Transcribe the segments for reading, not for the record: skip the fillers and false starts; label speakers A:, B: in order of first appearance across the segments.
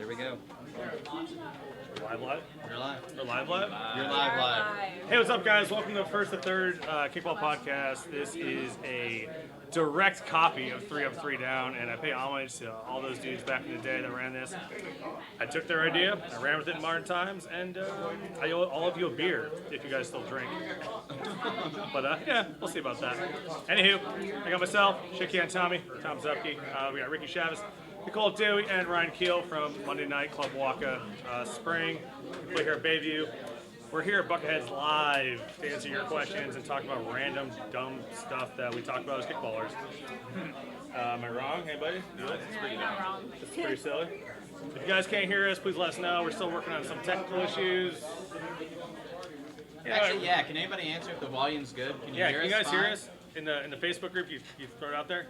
A: there we go.
B: Live?
A: You're live.
B: We're live?
A: You're live.
B: Hey, what's up, guys? Welcome to the First to Third Kickball podcast. This is a direct copy of 3 Up, 3 Down, and I pay homage to all those dudes back in the day that ran this. I took their idea, I ran with it in modern times, and I owe all of you a beer if you guys still drink. But yeah, we'll see about that. Anywho, I got myself, Shaky and Tommy, Tom Zupke. We got Ricky Chavez, Nicole Dewey, and Ryan Keel from Monday Night CLUBWAKA Spring. We're here at Bayview. We're here at Bucketheads Live to answer your questions and talk about random, dumb stuff that we talk about as kickballers. Am I wrong? Anybody? No, it's pretty dumb. It's pretty silly. If you guys can't hear us, please let us know. We're still working on some technical issues.
A: Actually, yeah. Can anybody answer if the volume's good? Can you hear us?
B: Can you guys hear us in the Facebook group? You throw it out there.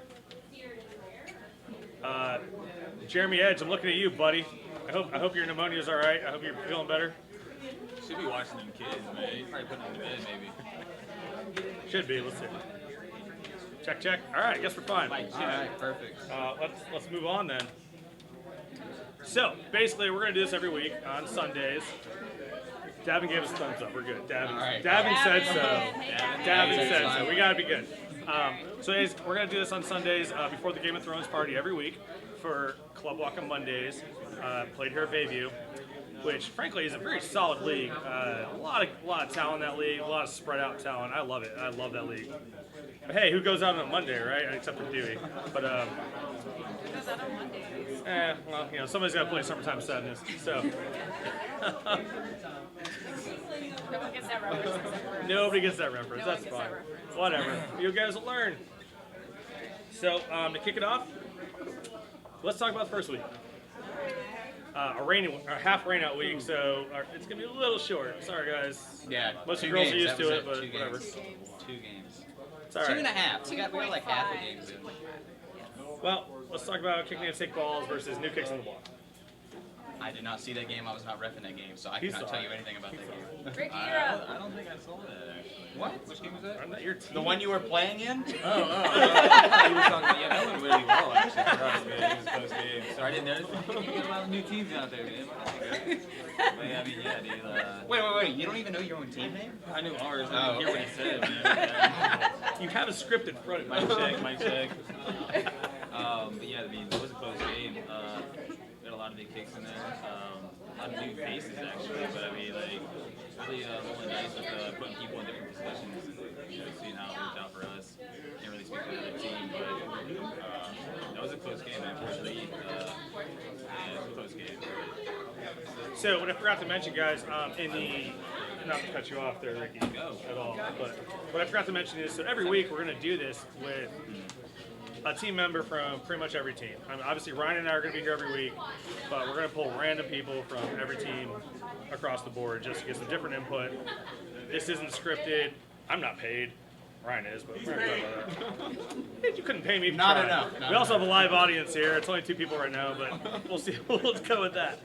B: Jeremy Edge, I'm looking at you, buddy. I hope your pneumonia's all right. I hope you're feeling better.
C: Should be watching them kids, man. He's probably putting them to bed, maybe.
B: Should be. Let's see. Check. All right, I guess we're fine.
A: All right, perfect.
B: Let's move on then. So basically, we're gonna do this every week on Sundays. Davin gave us a thumbs up. We're good. Davin said so. Davin said so. We gotta be good. So anyways, we're gonna do this on Sundays before the Game of Thrones party every week for CLUBWAKA Mondays. Played here at Bayview, which frankly is a very solid league. A lot of talent in that league, a lot of spread out talent. I love it. I love that league. But hey, who goes out on a Monday, right? Except for Dewey. But
D: Who goes out on Mondays?
B: well, you know, somebody's got to play Summertime Sadness. So
D: No one gets that reference except for us.
B: nobody gets that reference.
D: No one
B: That's
D: gets
B: fine.
D: that reference.
B: Whatever. You guys will learn. So to kick it off, let's talk about the first week. A half rain out week, so it's gonna be a little short. Sorry, guys.
A: Yeah.
B: Most of
A: two
B: the girls are
A: games,
B: used
A: that
B: to
A: was
B: it, but
A: Two
B: whatever.
A: games. 2 games.
B: It's all right.
A: 2.5. We got like half the games in.
B: Well, let's talk about kicking and take balls versus new kicks on the block.
A: I did not see that game. I was not reffing that game, so I
B: He
A: cannot
B: saw
A: tell
B: it.
A: you anything about that game.
D: Ricky, you're up.
C: I don't think I saw that, actually.
A: What?
C: Which game was that?
B: I'm not your team.
A: The one you were playing in?
C: You were talking, yeah, that went really well, actually, for us, man. It was close game. So I didn't notice. You got a lot of new teams out there, man. But, yeah, I mean, yeah, dude.
A: Wait. You don't even know your own team name?
C: I knew ours.
A: Oh,
C: I didn't hear what
A: okay.
C: he said, man.
B: You have a script in front of you.
C: Mic check. But yeah, I mean, it was a close game. We had a lot of big kicks in there. A lot of new faces, actually. But I mean, like, really rolling dice with putting people in different positions and, you know, seeing how it worked out for us. Can't really speak for the other team, but that was a close game, man. Unfortunately, yeah, it was a close game.
B: So what I forgot to mention, guys, not to cut you off there, Ricky, at all, but what I forgot to mention is, so every week we're going to do this with a team member from pretty much every team. I mean, obviously, Ryan and I are going to be here every week, but we're going to pull random people from every team across the board just to get some different input. This isn't scripted. I'm not paid. Ryan is, but we're not talking about that. You couldn't pay me for
A: Not
B: trying.
A: enough.
B: We also have a live audience here. It's only 2 people right now, but we'll see. We'll go with that.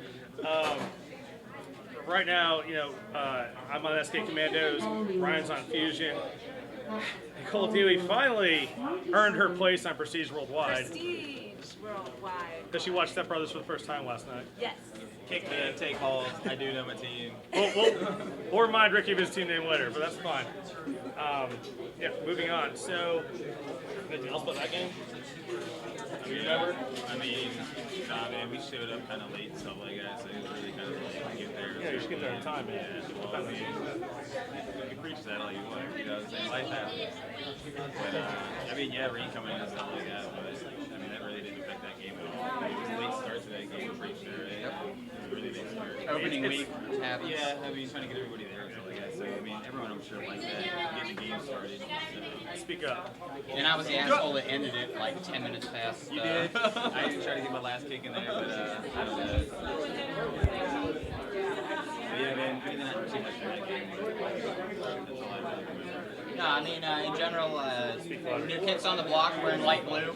B: Right now, you know, I'm on SK Commandos. Ryan's on Fusion. Nicole Dewey finally earned her place on Prestige Worldwide.
D: Prestige Worldwide.
B: Because she watched Step Brothers for the first time last night.
D: Yes.
C: Kick man, take balls. I do know my team.
B: We'll remind Ricky of his team name later, but that's fine. Yeah, moving on. So, anything else about that game? Do you remember?
C: I mean, nah, man, we showed up kind of late and stuff like that, so it was really kind of late to get there.
B: Yeah, you should get there on time, man.
C: Yeah, well, I mean, you can preach that all you want, you know what I'm saying? Life happens. But, I mean, yeah, rain coming in and stuff like that, but, I mean, that really didn't affect that game at all. It was a late start to that game, I'm pretty sure, right? It was a really late start.
A: Opening week happens.
C: Yeah, I mean, trying to get everybody there and stuff like that, so, I mean, everyone I'm sure liked that, getting the game started, so.
B: Speak up.
A: And I was the asshole that ended it like 10 minutes past.
C: You did? I didn't try to get my last kick in there, but I don't know. But yeah, man, we didn't have too much in that game. That's all I really remember.
A: No, I mean, in general, New Kids on the Block were in light blue.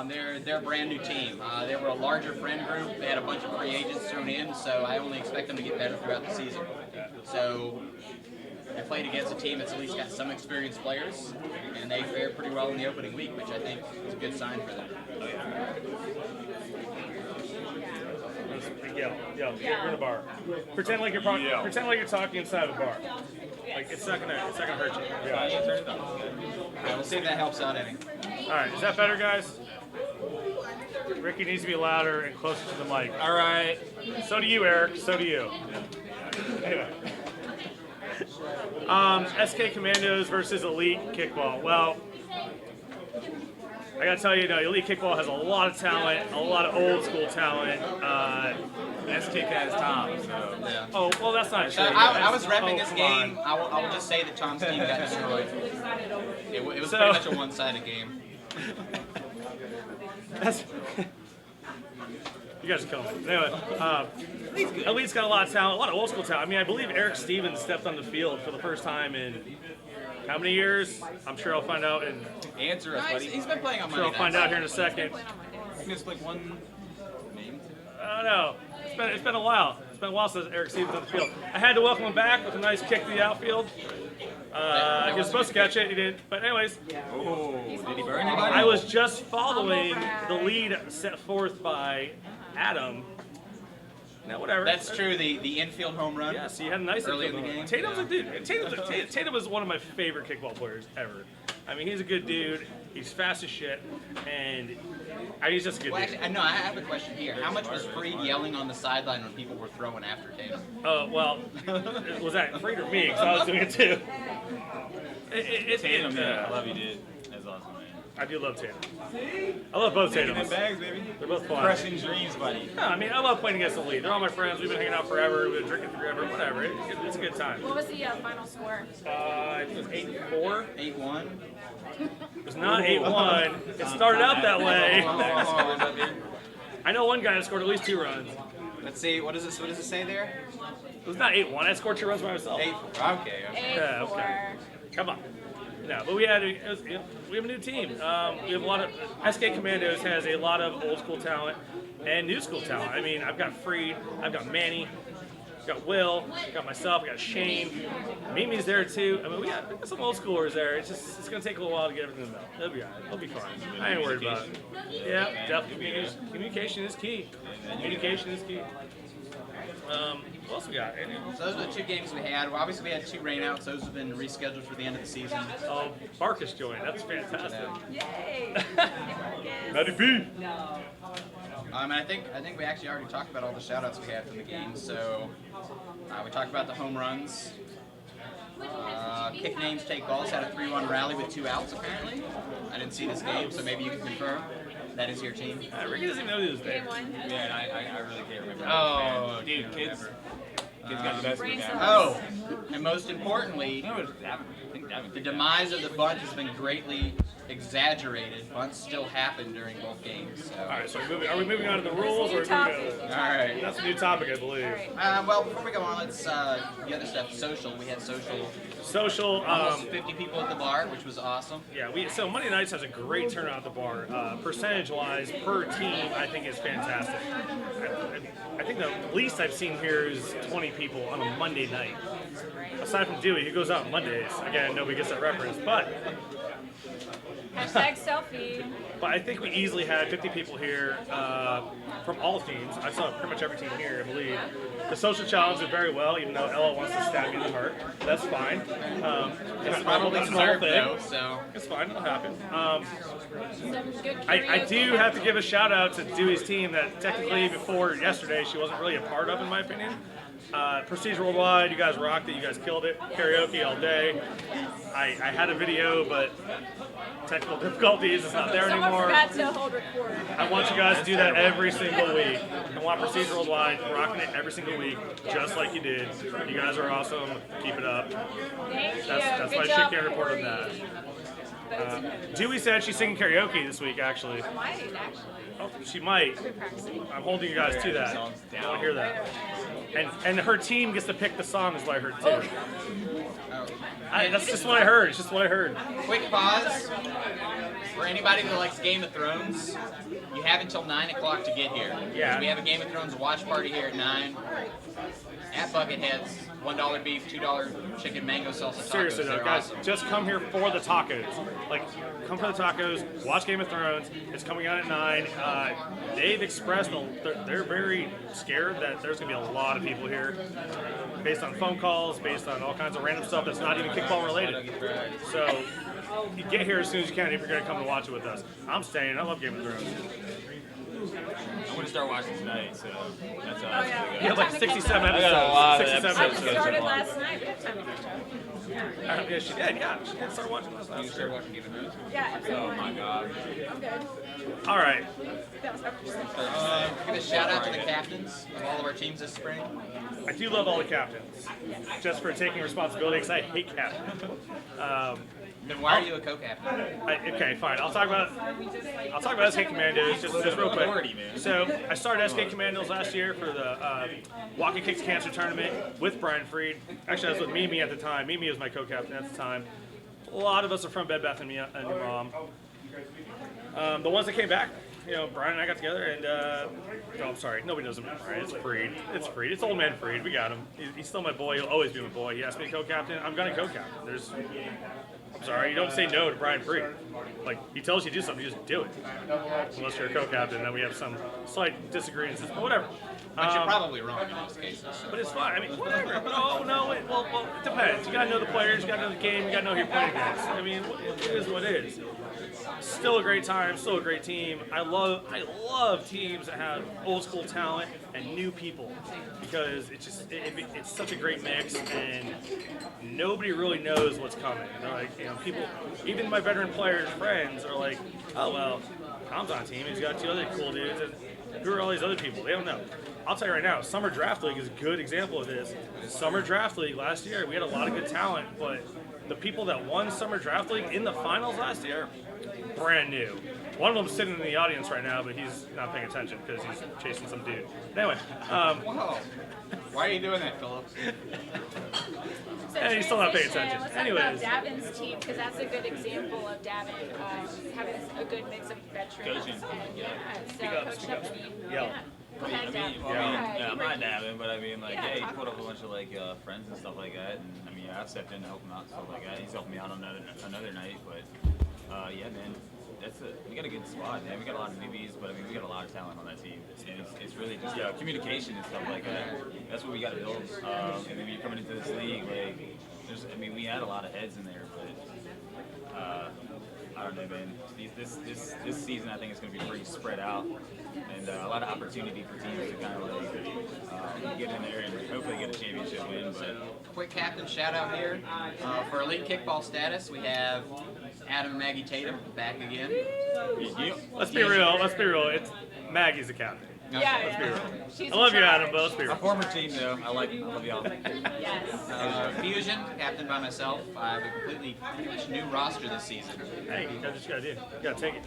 A: They're a brand new team. They were a larger friend group. They had a bunch of free agents thrown in, so I only expect them to get better throughout the season. So I played against a team that's at least got some experienced players, and they fared pretty well in the opening week, which I think is a good sign for them.
B: Ricky Yell. You're in a bar. Pretend like you're talking inside of a bar. Like it's not gonna hurt you. Yeah.
A: Yeah, we'll see if that helps out any.
B: All right, is that better, guys? Ricky needs to be louder and closer to the mic. All right. So do you, Eric. So do you. Anyway. SK Commandos versus Elite Kickball. Well, I gotta tell you, Elite Kickball has a lot of talent, a lot of old school talent.
C: SK has Tom, so yeah.
B: Oh, well, that's not true.
A: I was repping this game. I will just say that Tom's team got destroyed. It was pretty much a one-sided game.
B: You guys are killing me. Anyway, Elite's got a lot of talent, a lot of old school talent. I mean, I believe Eric Stevens stepped on the field for the first time in how many years? I'm sure I'll find out in.
C: Answer us, buddy.
A: He's been playing on
B: I'm sure
A: Monday
B: I'll find
A: nights.
B: out here in a second.
C: You missed like one name.
B: I don't know. It's been a while. It's been a while since Eric Stevens on the field. I had to welcome him back with a nice kick to the outfield. He was supposed to catch it, he didn't. But anyways,
C: Oh, did he burn anybody?
B: I was just following the lead set forth by Adam. Now, whatever.
A: That's true. The infield home run.
B: Yes, he had a nice
A: Early in
B: infield
A: the
B: home
A: game.
B: run. Tatum's a dude. Tatum is one of my favorite kickball players ever. I mean, he's a good dude. He's fast as shit, and he's just a good
A: Well,
B: dude.
A: actually, no, I have a question here. How much was Freed yelling on the sideline when people were throwing after Tatum?
B: Well, was that Freed or me? Because I was doing it too.
C: Tatum, yeah, I love you, dude. That's awesome, man.
B: I do love Tatum. I love both
C: Taking
B: Tatums.
C: them bags, baby.
B: They're both fun.
C: Crushing dreams, buddy.
B: No, I mean, I love playing against the lead. They're all my friends. We've been hanging out forever. We've been drinking forever. Whatever. It's a good time.
D: What was the final score?
B: I think it was 8-4.
A: 8-1.
B: It was not 8-1. It started out that way. I know one guy that scored at least 2 runs.
A: Let's see. What does it say there?
B: It was not 8-1. I scored 2 runs by myself.
A: 8. Okay.
B: Yeah, okay. Come on. No, but we have a new team. We have a lot of SK Commandos has a lot of old school talent and new school talent. I mean, I've got Freed, I've got Manny, I've got Will, I've got myself, I've got Shane. Mimi's there too. I mean, we got some old schoolers there. It's gonna take a little while to get everything done. It'll be alright. It'll be fine. I ain't worried about it. Yeah, definitely. Communication is key. Communication is key. What else we got?
A: So those are the 2 games we had. Well, obviously, we had 2 rainouts. Those have been rescheduled for the end of the season.
B: Oh, Barkus joined. That's fantastic.
D: Yay!
B: Matty B.
A: And I think we actually already talked about all the shout-outs we had from the game. So we talked about the home runs. Kick names, take balls had a 3-1 rally with 2 outs, apparently. I didn't see this game, so maybe you can confirm. That is your team.
B: Ricky doesn't even know who's there.
D: Game 1.
C: Yeah, and I really can't remember.
A: Oh,
C: dude, kids got the best of me now.
A: Oh, and most importantly,
C: You know what happened? I think that
A: the demise of the bunt has been greatly exaggerated. Bunts still happen during both games. So.
B: All right, so are we moving on to the rules, or are we moving on to
A: All right.
B: That's a new topic, I believe.
A: Well, before we go on, let's the other stuff. Social. We had social.
B: Social.
A: Almost 50 people at the bar, which was awesome.
B: Yeah, so Monday nights has a great turnout at the bar. Percentage-wise, per team, I think is fantastic. I think the least I've seen here is 20 people on a Monday night. Aside from Dewey, who goes out Mondays. Again, nobody gets that reference, but
D: Hashtag selfie.
B: I think we easily had 50 people here from all teams. I saw pretty much every team here, I believe. The social challenge did very well, even though Ella wants to stab me in the heart. That's fine.
A: It's probably deserved though, so.
B: It's fine, it'll happen.
D: Some good
B: I do
D: karaoke.
B: have to give a shout out to Dewey's team that technically before yesterday she wasn't really a part of, in my opinion. Prestige Worldwide, you guys rocked it, you guys killed it. Karaoke all day. I had a video, but technical difficulties, it's not there
D: Someone
B: anymore.
D: forgot to hold record.
B: I want you guys to do that every single week. I want Prestige Worldwide rocking it every single week, just like you did. You guys are awesome. Keep it up.
D: Thank you.
B: That's
D: Good
B: my
D: job,
B: shit can't report on
D: Corey.
B: that. Dewey said she's singing karaoke this week, actually.
D: I might, actually.
B: Oh, she might.
D: I've been practicing.
B: I'm holding you guys to that. I want to hear that. And her team gets to pick the songs by her too.
A: Oh.
B: That's just what I heard. It's just what I heard.
A: Quick pause. For anybody that likes Game of Thrones, you have until 9 o'clock to get here.
B: Yeah.
A: We have a Game of Thrones watch party here at 9 at Bucketheads. $1 beef, $2 chicken mango salsa tacos.
B: Seriously though,
A: They're
B: guys,
A: awesome.
B: just come here for the tacos. Like, come for the tacos, watch Game of Thrones. It's coming out at 9. They've expressed they're very scared that there's going to be a lot of people here, based on phone calls, based on all kinds of random stuff that's not even kickball related. So, you get here as soon as you can if you're going to come and watch it with us. I'm staying. I love Game of Thrones.
C: I'm gonna start watching tonight, so that's
D: Oh, yeah.
B: You have like 67
C: I got a lot of
B: episodes. 67
D: I
C: episodes.
D: started last night. We have time to catch up.
B: Yeah, she did. Yeah, she did start watching last night.
C: You start watching Game of Thrones?
D: Yeah, episode
C: Oh
D: 1.
C: my god.
D: I'm good.
B: All right.
D: That was episode 6.
A: Give a shout out to the captains of all of our teams this spring.
B: I do love all the captains, just for taking responsibility, because I hate captains.
A: Then why are you a co-captain?
B: Okay, fine. I'll talk about SK Commandos just real quick.
C: Authority, man.
B: So I started SK Commandos last year for the Waka Kicks Cancer Tournament with Brian Freed. Actually, I was with Mimi at the time. Mimi was my co-captain at the time. A lot of us are from Bed Bath & Beyond. The ones that came back, you know, Brian and I got together, and oh, I'm sorry, nobody knows him. Brian. It's Freed. It's Freed. It's old man Freed. We got him. He's still my boy. He'll always be my boy. He asked me to co-captain. I'm gonna co-captain. I'm sorry, you don't say no to Brian Freed. Like, he tells you to do something, you just do it. Unless you're a co-captain, then we have some slight disagreements, but whatever.
A: But you're probably wrong in most cases.
B: But it's fine. I mean, whatever. No. Well, it depends. You gotta know the players. You gotta know the game. You gotta know who you're playing against. I mean, it is what it is. Still a great time. Still a great team. I love teams that have old school talent and new people, because it's such a great mix, and nobody really knows what's coming. They're like, you know, people, even my veteran players' friends are like, oh well, Tom's on a team. He's got 2 other cool dudes, and who are all these other people? They don't know. I'll tell you right now, Summer Draft League is a good example of this. Summer Draft League last year, we had a lot of good talent, but the people that won Summer Draft League in the finals last year, brand new. One of them's sitting in the audience right now, but he's not paying attention because he's chasing some dude. Anyway,
A: Whoa. Why are you doing that, Philip?
D: So
B: And he's still not paying
D: transition,
B: attention.
D: Let's talk
B: Anyways.
D: about Davin's team, because that's a good example of Davin having a good mix of veterans.
C: Coaching.
D: And,
B: Speak
D: so
B: up,
D: coaching
B: speak
D: up
B: up.
D: team.
B: Yell.
D: Yeah. Go ahead, Davin.
C: Yeah, I'm not dabbing, but I mean, like,
D: Yeah,
C: yeah, he
D: talk
C: put up a
D: about
C: bunch of like friends and stuff like that, and I mean, yeah, I've stepped in to help him out and stuff like that. He's helping me out on another night, but yeah, man, we got a good squad, man. We got a lot of newbies, but I mean, we got a lot of talent on that team, and it's really just communication and stuff like that. That's what we got to build. And when you're coming into this league, like, we had a lot of heads in there, but I don't know, man. This season, I think it's going to be pretty spread out, and a lot of opportunity for teams to kind of like get in there and hopefully get a championship win. But
A: Quick captain shout out here. For elite kickball status, we have Adam and Maggie Tatum back again.
B: Let's be real. It's Maggie's the captain.
D: Yeah. She's
B: I love
D: in
B: you,
D: charge.
B: Adam, but let's be
C: a
B: real.
C: former team, though, I love y'all.
D: Yes.
A: Fusion, captain by myself. I have a completely pretty much new roster this season.
B: Hey, you got what you gotta do. You gotta take it.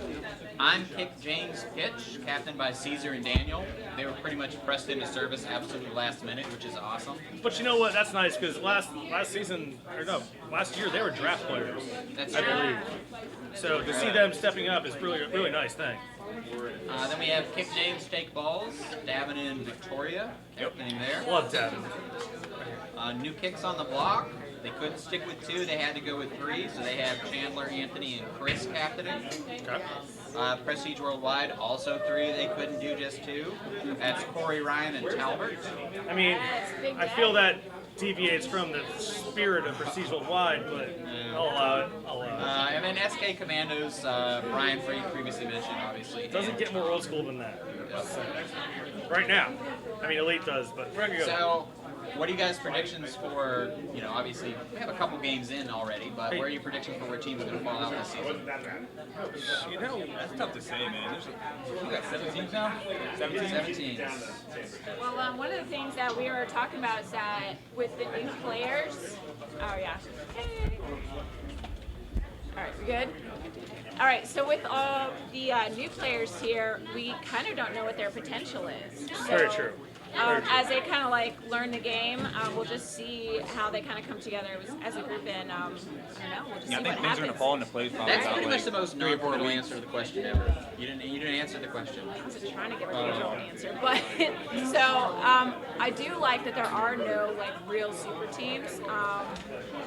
A: I'm Kick James Pitch, captain by Caesar and Daniel. They were pretty much pressed into service absolute last minute, which is awesome.
B: But you know what? That's nice, because last year they were draft players,
A: That's
B: I
A: true.
B: believe. So to see them stepping up is really nice thing.
A: Then we have Kick James Take Balls, Davin and Victoria, captaining there.
B: Love Davin.
A: New kicks on the block. They couldn't stick with 2, they had to go with 3, so they have Chandler, Anthony, and Chris captaining.
B: Okay.
A: Prestige Worldwide, also 3, they couldn't do just 2. That's Corey, Ryan, and Talbert.
B: I mean,
D: Yes, big
B: I feel that deviates from the spirit of Prestige Worldwide, but I'll allow it.
A: And then SK Commandos, Brian Freed previously mentioned, obviously.
B: It doesn't get more old school than that. Right now. I mean, Elite does, but we're gonna go.
A: So, what are you guys' predictions for, obviously, we have a couple games in already, but what are your predictions for where teams are going to fall out this season?
B: You know,
C: That's tough to say, man. We got 7 teams now?
A: 17.
D: Well, one of the things that we were talking about is that with the new players. Oh yeah. Hey. All right, we good? All right, so with all the new players here, we kind of don't know what their potential is.
B: Very true.
D: as they kind of like learn the game, we'll just see how they kind of come together as a group, and I don't know, we'll just
C: Yeah, I
D: see
C: think
D: what
C: things are gonna
D: happens.
C: fall into place probably.
A: That's
C: about,
A: pretty
C: like,
A: much the most
C: 3 or 4
A: non-trivial
C: weeks.
A: answer to the question ever. You didn't answer the question.
D: I was just trying to give a real answer, but so I do like that there are no like real super teams.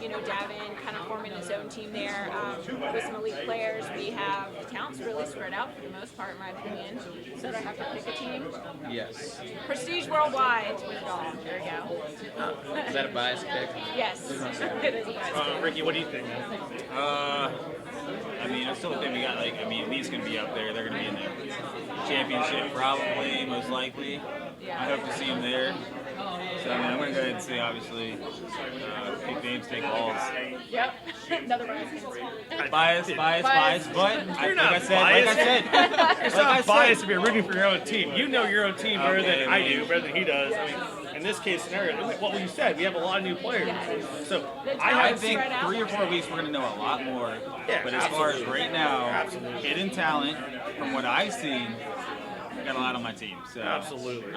D: You know, Davin kind of forming his own team there with some elite players. We have the talent's really spread out for the most part, in my opinion. So they have to pick a team.
A: Yes.
D: Prestige worldwide to win it all. There we go.
A: Is that a biased pick?
D: Yes, it is a bias.
B: Ricky, what do you think?
C: I mean, I still think we got like, I mean, Lee's gonna be up there. They're gonna be in the championship probably, most likely. I hope to see him there. So I mean, I'm gonna go ahead and say obviously, pick games, take balls.
D: Yep, another bias.
C: Bias, but
B: You're
C: like
B: not
C: I said,
B: biased. It's not
C: I said-
B: biased to be rooting for your own team. You know your own team better
C: Okay,
B: than I
C: man.
B: do, better than he does. I mean, in this case scenario, what you said, we have a lot of new players. So
C: I
B: I
C: think
D: Spread out.
C: 3 or 4 weeks we're gonna know a lot more.
B: Yeah,
C: But as far as
B: absolutely.
C: right now,
B: Absolutely.
C: hidden talent, from what I've seen, I got a lot on my team. So
B: Absolutely.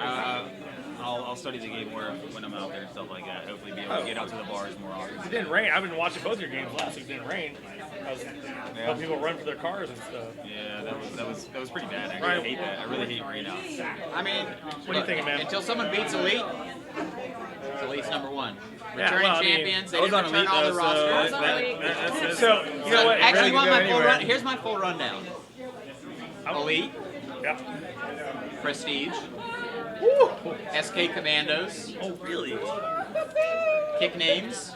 C: I'll study the game more when I'm out there and stuff like that. Hopefully, be able to get out to the bars more often.
B: It didn't rain. I've been watching both your games last week. It didn't rain. I was helping people run for their cars and stuff.
C: Yeah, that was pretty bad. Actually.
B: Right.
C: I hate that. I really hate rain out.
A: I mean,
B: What are you thinking, man?
A: Until someone beats Elite, it's Elite's number one.
B: Yeah,
A: Returning
B: well, I mean,
A: champions, they
C: I was
A: didn't
C: on
A: return
C: Elite
A: all
C: though,
A: their rosters.
C: so that's
B: So you know what?
A: Actually,
C: really
A: you want
C: could
A: my
C: go
A: full
C: anywhere.
A: run? Here's my full rundown. Elite,
B: Yeah.
A: Prestige, SK Commandos,
B: Oh, really?
A: Kick Names,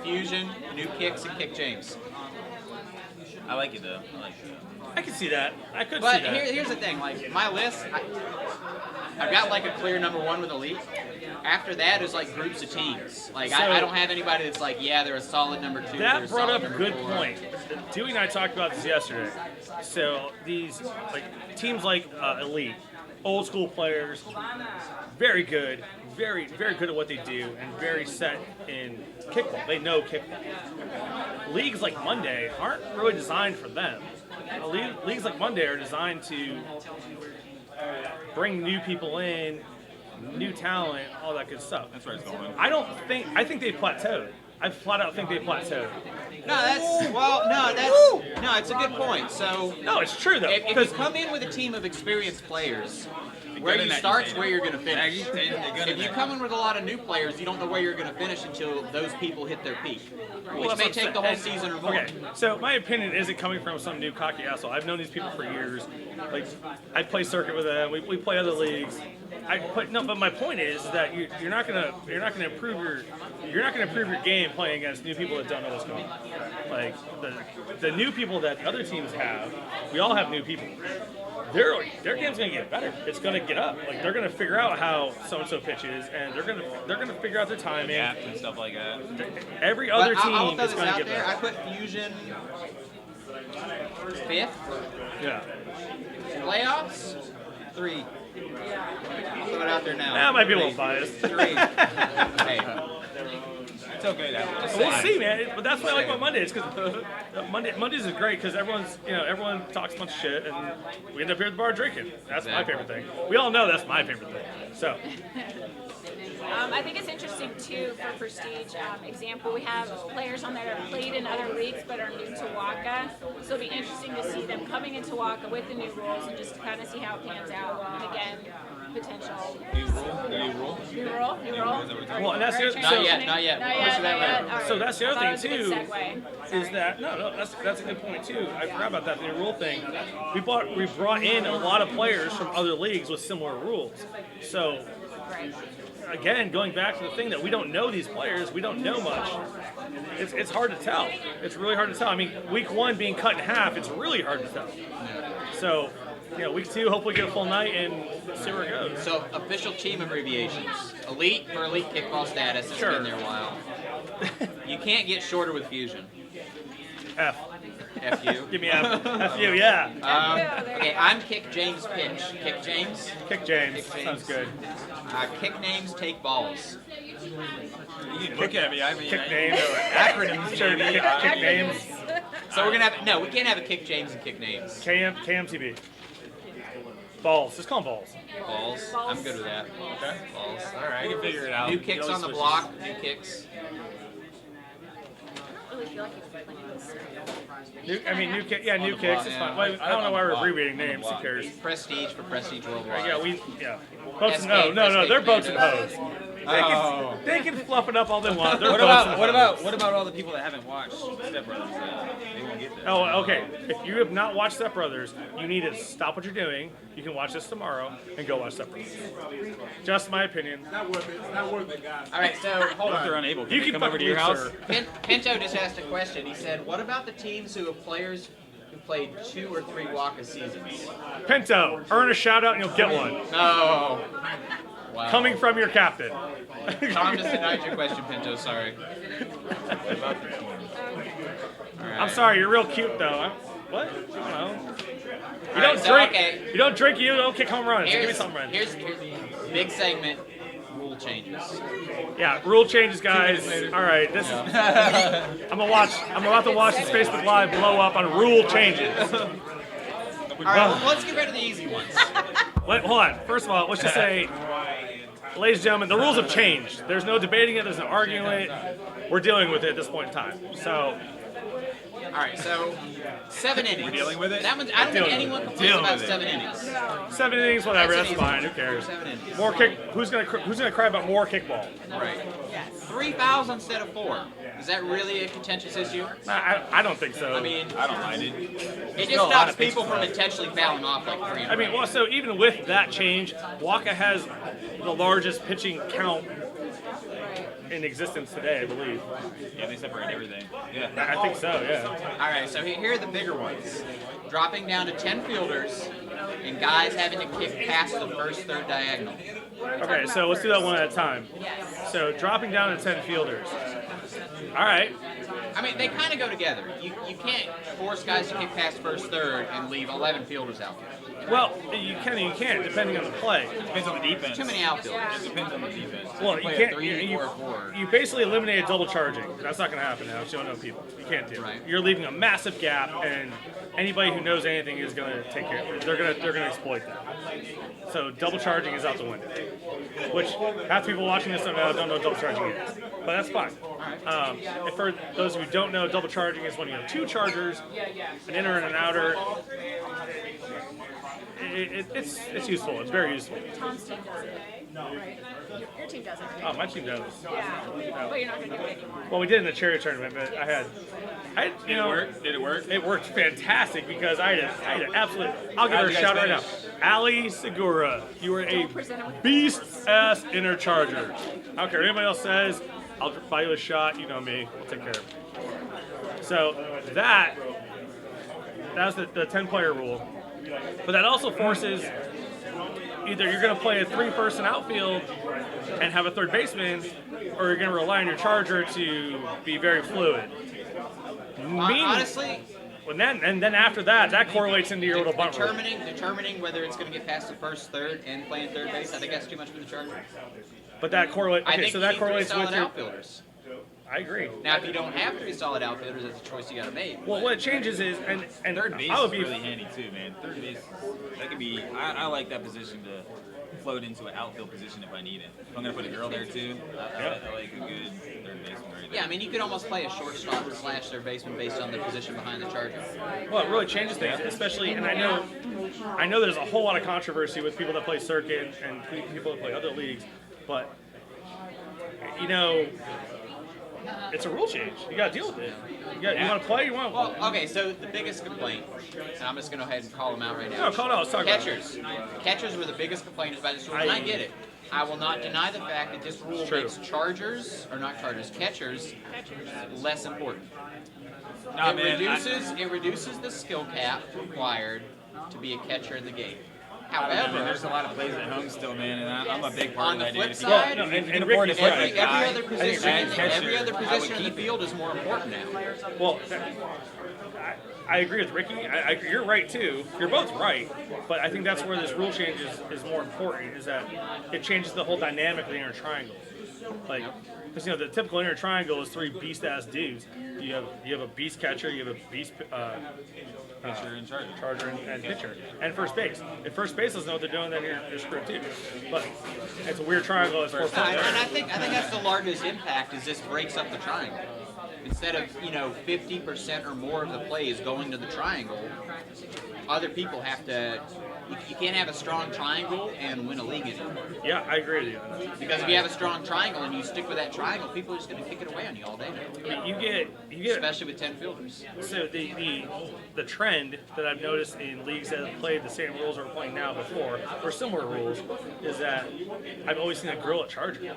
A: Fusion, New Kicks, and Kick James.
C: I like it though. I like it.
B: I can see that. I could
A: But
B: see that.
A: here's the thing, like my list, I've got like a clear number one with Elite. After that is like groups of teams. Like
B: So-
A: I don't have anybody that's like, yeah, they're a solid number two. they're
B: That brought
A: solid
B: up a
A: number
B: good
A: four.
B: point. Dewey and I talked about this yesterday. So these like teams like Elite, old school players, very good, very good at what they do, and very set in kickball. They know kickball. Leagues like Monday aren't really designed for them. Leagues like Monday are designed to bring new people in, new talent, all that good stuff.
C: That's where it's going.
B: I think they plateaued. I flat out think they plateaued.
A: No, it's a good point. So
B: No, it's true though.
A: if you
B: Because
A: come in with a team of experienced players,
C: You're
A: where
C: good
A: you
C: in that,
A: start's
C: you
A: where you're going to finish.
C: You're good in
A: If you
C: that.
A: come in with a lot of new players, you don't know where you're going to finish until those people hit their peak, which
B: that's
A: may
B: what
A: take
B: I'm
A: the whole
B: saying.
A: season or more.
B: Okay, so my opinion isn't coming from some new cocky asshole. I've known these people for years. Like, I play circuit with them. We play other leagues. But my point is that you're not gonna improve your game playing against new people that don't know what's going on. Like the new people that other teams have, we all have new people. Their game's gonna get better. It's gonna get up. Like they're gonna figure out how so and so pitches, and they're gonna figure out their timing.
C: Gaps and stuff like that.
B: Every
A: But
B: other
A: I will
B: team
A: throw
B: is
A: this
B: gonna
A: out
B: get
A: there. I
B: better.
A: put Fusion fifth,
B: Yeah.
A: playoffs 3. I'll throw it out there now.
B: That might be a little biased.
A: 3. Hey,
C: It's okay though. Just
B: We'll
C: say.
B: see, man. But that's why I like about Mondays, because Mondays is great because everyone talks a bunch of shit, and we end up here at the bar drinking. That's my
A: Exactly.
B: favorite thing. We all know that's my favorite thing. So
D: I think it's interesting too for Prestige example. We have players on there that have played in other leagues but are new to WAKA, so it'll be interesting to see them coming into WAKA with the new rules and just kind of see how it pans out. And again, potential
C: New rule.
D: new rule.
B: Well, and that's the other-
A: Not yet, not yet.
D: Not
A: Push
D: yet,
A: it
D: not
A: that
D: yet.
A: way.
D: All right.
B: So that's the other
D: I thought
B: thing,
D: it was a good
B: too,
D: segue.
B: is
D: Sorry.
B: that that's a good point too. I forgot about that, the rule thing. We brought in a lot of players from other leagues with similar rules. So
D: Right.
B: again, going back to the thing that we don't know these players, we don't know much. It's hard to tell. It's really hard to tell. I mean, week 1 being cut in half, it's really hard to tell. So, week 2, hopefully get a full night and see where it goes.
A: So, official team abbreviations. Elite for elite kickball status. It's
B: Sure.
A: been there a while. You can't get shorter with Fusion.
B: F.
A: FU.
B: Give me F. FU, yeah.
A: Okay, I'm Kick James Pitch. Kick James.
B: Kick James.
A: Kick James.
B: Sounds good.
A: Kick Names Take Balls.
C: You can look at me. I mean,
B: Kick names.
C: acronyms,
B: Sure,
C: maybe.
B: kick names.
A: So we're gonna have we can't have a Kick James and Kick Names.
B: KMTB. Balls. Just call them balls.
A: Balls. I'm good with that.
C: Okay.
A: Balls. All right.
C: We can figure it out.
A: New
C: You can
A: kicks
C: always
A: on the
C: switch
A: block. New kicks.
D: I don't really feel like it's playing this.
B: New kick. Yeah, new kicks. It's fine. Why- I don't know why we're abbreviating names. Who cares?
A: Prestige for Prestige Worldwide.
B: Yeah. Boats and no. They're boats and hoes. They can fluff it up all they want. They're
C: What
B: boats and
C: about
B: hoes.
C: what about all the people that haven't watched Step Brothers? They won't get that.
B: Oh, okay. If you have not watched Step Brothers, you need to stop what you're doing. You can watch this tomorrow and go watch Step Brothers. Just my opinion.
E: Not worth it. It's not worth it, guys.
A: All right, so hold
C: If they're
A: on.
C: unable,
B: You
C: can they
B: can
C: come over to your house?
B: sir.
A: Pinto just asked a question. He said, "What about the teams who have players who played 2 or 3 Waka seasons?"
B: Pinto, earn a shout out and you'll get one.
A: No. Wow.
B: Coming from your captain.
A: Tom just denied your question, Pinto. Sorry.
B: I'm sorry, you're real cute though. What? I don't know. You don't
A: so,
B: drink.
A: okay.
B: You don't drink. You don't kick home runs. Give me some runs.
A: Here's big segment. Rule changes.
B: Yeah, rule changes, guys. All right, this. I'm about to watch this Facebook Live blow up on rule changes.
A: All right, well, let's get rid of the easy ones.
B: Hold on. First of all, let's just say, ladies and gentlemen, the rules have changed. There's no debating it. There's no arguing it. We're dealing with it at this point in time. So,
A: All right, so 7 innings.
C: We're dealing with it?
A: That one's, I don't think
B: Dealing
A: anyone
B: with it.
A: complains
C: Dealing
A: about
C: with it.
A: 7 innings.
B: 7 innings, whatever.
A: That's
B: That's
A: an easy
B: fine.
A: one.
B: Who cares?
A: 7 innings.
B: More kick. Who's gonna cry about more kickball?
A: Right.
D: Yes.
A: 3 fouls instead of 4. Is that really a contentious issue?
B: I don't think so.
A: I mean,
C: I don't mind it.
A: it
C: still
A: just
C: a lot
A: stops
C: of pitches
A: people from
C: left.
A: intentionally fouling off like 3 in a row.
B: well, so even with that change, Waka has the largest pitching count in existence today, I believe.
C: Yeah, they separate everything. Yeah.
B: I think so, yeah.
A: All right, so here are the bigger ones. Dropping down to 10 fielders and guys having to kick past the first third diagonal.
B: Okay, so let's do that one at a time.
D: Yes.
B: So dropping down to 10 fielders. All right.
A: I mean, they kind of go together. You can't force guys to kick past first third and leave 11 fielders out there.
B: Well, you can't, depending on the play.
C: Depends on the defense.
A: Too many outfielders.
C: It depends on the defense.
B: Well, you
C: play
B: can't.
C: a 3,
B: You
C: 4, 4.
B: basically eliminated double charging. That's not going to happen now if you don't know people. You can't do it.
A: Right.
B: You're leaving a massive gap, and anybody who knows anything is going to take care of it. They're going to exploit that. So double charging is out the window. Which half the people watching this don't know what double charging is, but that's fine. If for those of you who don't know, double charging is when you have 2 chargers, an inner and an outer. It's useful. It's very useful.
D: Tom's team does it. Right. Your team doesn't.
B: Oh, my team does.
D: Yeah. But you're not going to do it anymore.
B: Well, we did in the charity tournament, but
C: Did it work? Did it work?
B: It worked fantastic because I had an absolute. I'll give
C: How'd
B: her a
C: you guys
B: shout right now.
C: finish?
B: Ali Segura, you were a
D: Don't present it with-
B: beast-ass inner charger. I don't care what anybody else says. I'll buy you a shot. You know me. We'll take care of it. So that's the 10-player rule. But that also forces either you're going to play a 3-person outfield and have a third baseman, or you're going to rely on your charger to be very fluid.
A: Honestly,
B: And then after that correlates into your little bunt rule.
A: determining whether it's going to get past the first third and playing third base, I think that's too much for the Chargers.
B: But that correlates.
A: I
B: Okay,
A: think
B: so
A: you
B: that
A: need 3
B: correlates with
A: solid
B: your.
A: outfielders.
B: I agree.
A: Now, if you don't have 3 solid outfielders, that's a choice you got to make.
B: Well, what it changes is, and
C: Third base
B: I would
C: is
B: be.
C: really handy too, man. Third base, that could be. I like that position to float into an outfield position if I need it. If I'm gonna put a girl there too, I like a good third baseman right there.
A: Yeah, I mean, you could almost play a shortstop / third baseman based on the position behind the Charger.
B: Well, it really changes things, especially, and I know there's a whole lot of controversy with people that play circuit and people that play other leagues, but it's a rule change. You got to deal with it. You want to play? You want to play?
A: Well, okay, so the biggest complaint, and I'm just going to go ahead and call them out right now.
B: No, call it out. Let's talk about it.
A: Catchers. Catchers were the biggest complainers about this rule, and I get it. I will not deny the fact that this rule
B: True.
A: makes catchers less important.
C: Nah,
A: It
C: man,
A: it reduces the skill cap required to be a catcher in the game.
C: I mean,
A: However,
C: there's a lot of plays at home still, man, and I'm a big part
A: on
C: of
A: the
C: that.
A: flip
C: dude.
A: side,
B: Well, no, and
C: afford
B: Ricky's
C: to
B: right.
C: play
A: every
C: guy,
A: other position,
C: and catcher,
A: every other
C: I would
A: position in the
C: keep it.
A: field is more important now.
B: Well, I agree with Ricky. You're right too. You're both right, but I think that's where this rule change is more important. Is that it changes the whole dynamic of the inner triangle. Like, because the typical inner triangle is 3 beast-ass dudes. You have a beast catcher, you have a beast
C: Pitcher and charger.
B: Charger and pitcher, and first base. If first base doesn't know what they're doing, then you're screwed too. But it's a weird triangle. It's 4
A: And
B: points.
A: I think that's the largest impact is this breaks up the triangle. Instead of 50% or more of the plays going to the triangle, other people have to. You can't have a strong triangle and win a league anymore.
B: Yeah, I agree with you.
A: Because if you have a strong triangle and you stick with that triangle, people are just going to kick it away on you all day now.
B: I mean, you get
A: Especially with 10 fielders.
B: so the trend that I've noticed in leagues that have played the same rules we're playing now before, or similar rules, is that I've always seen a girl at Charger,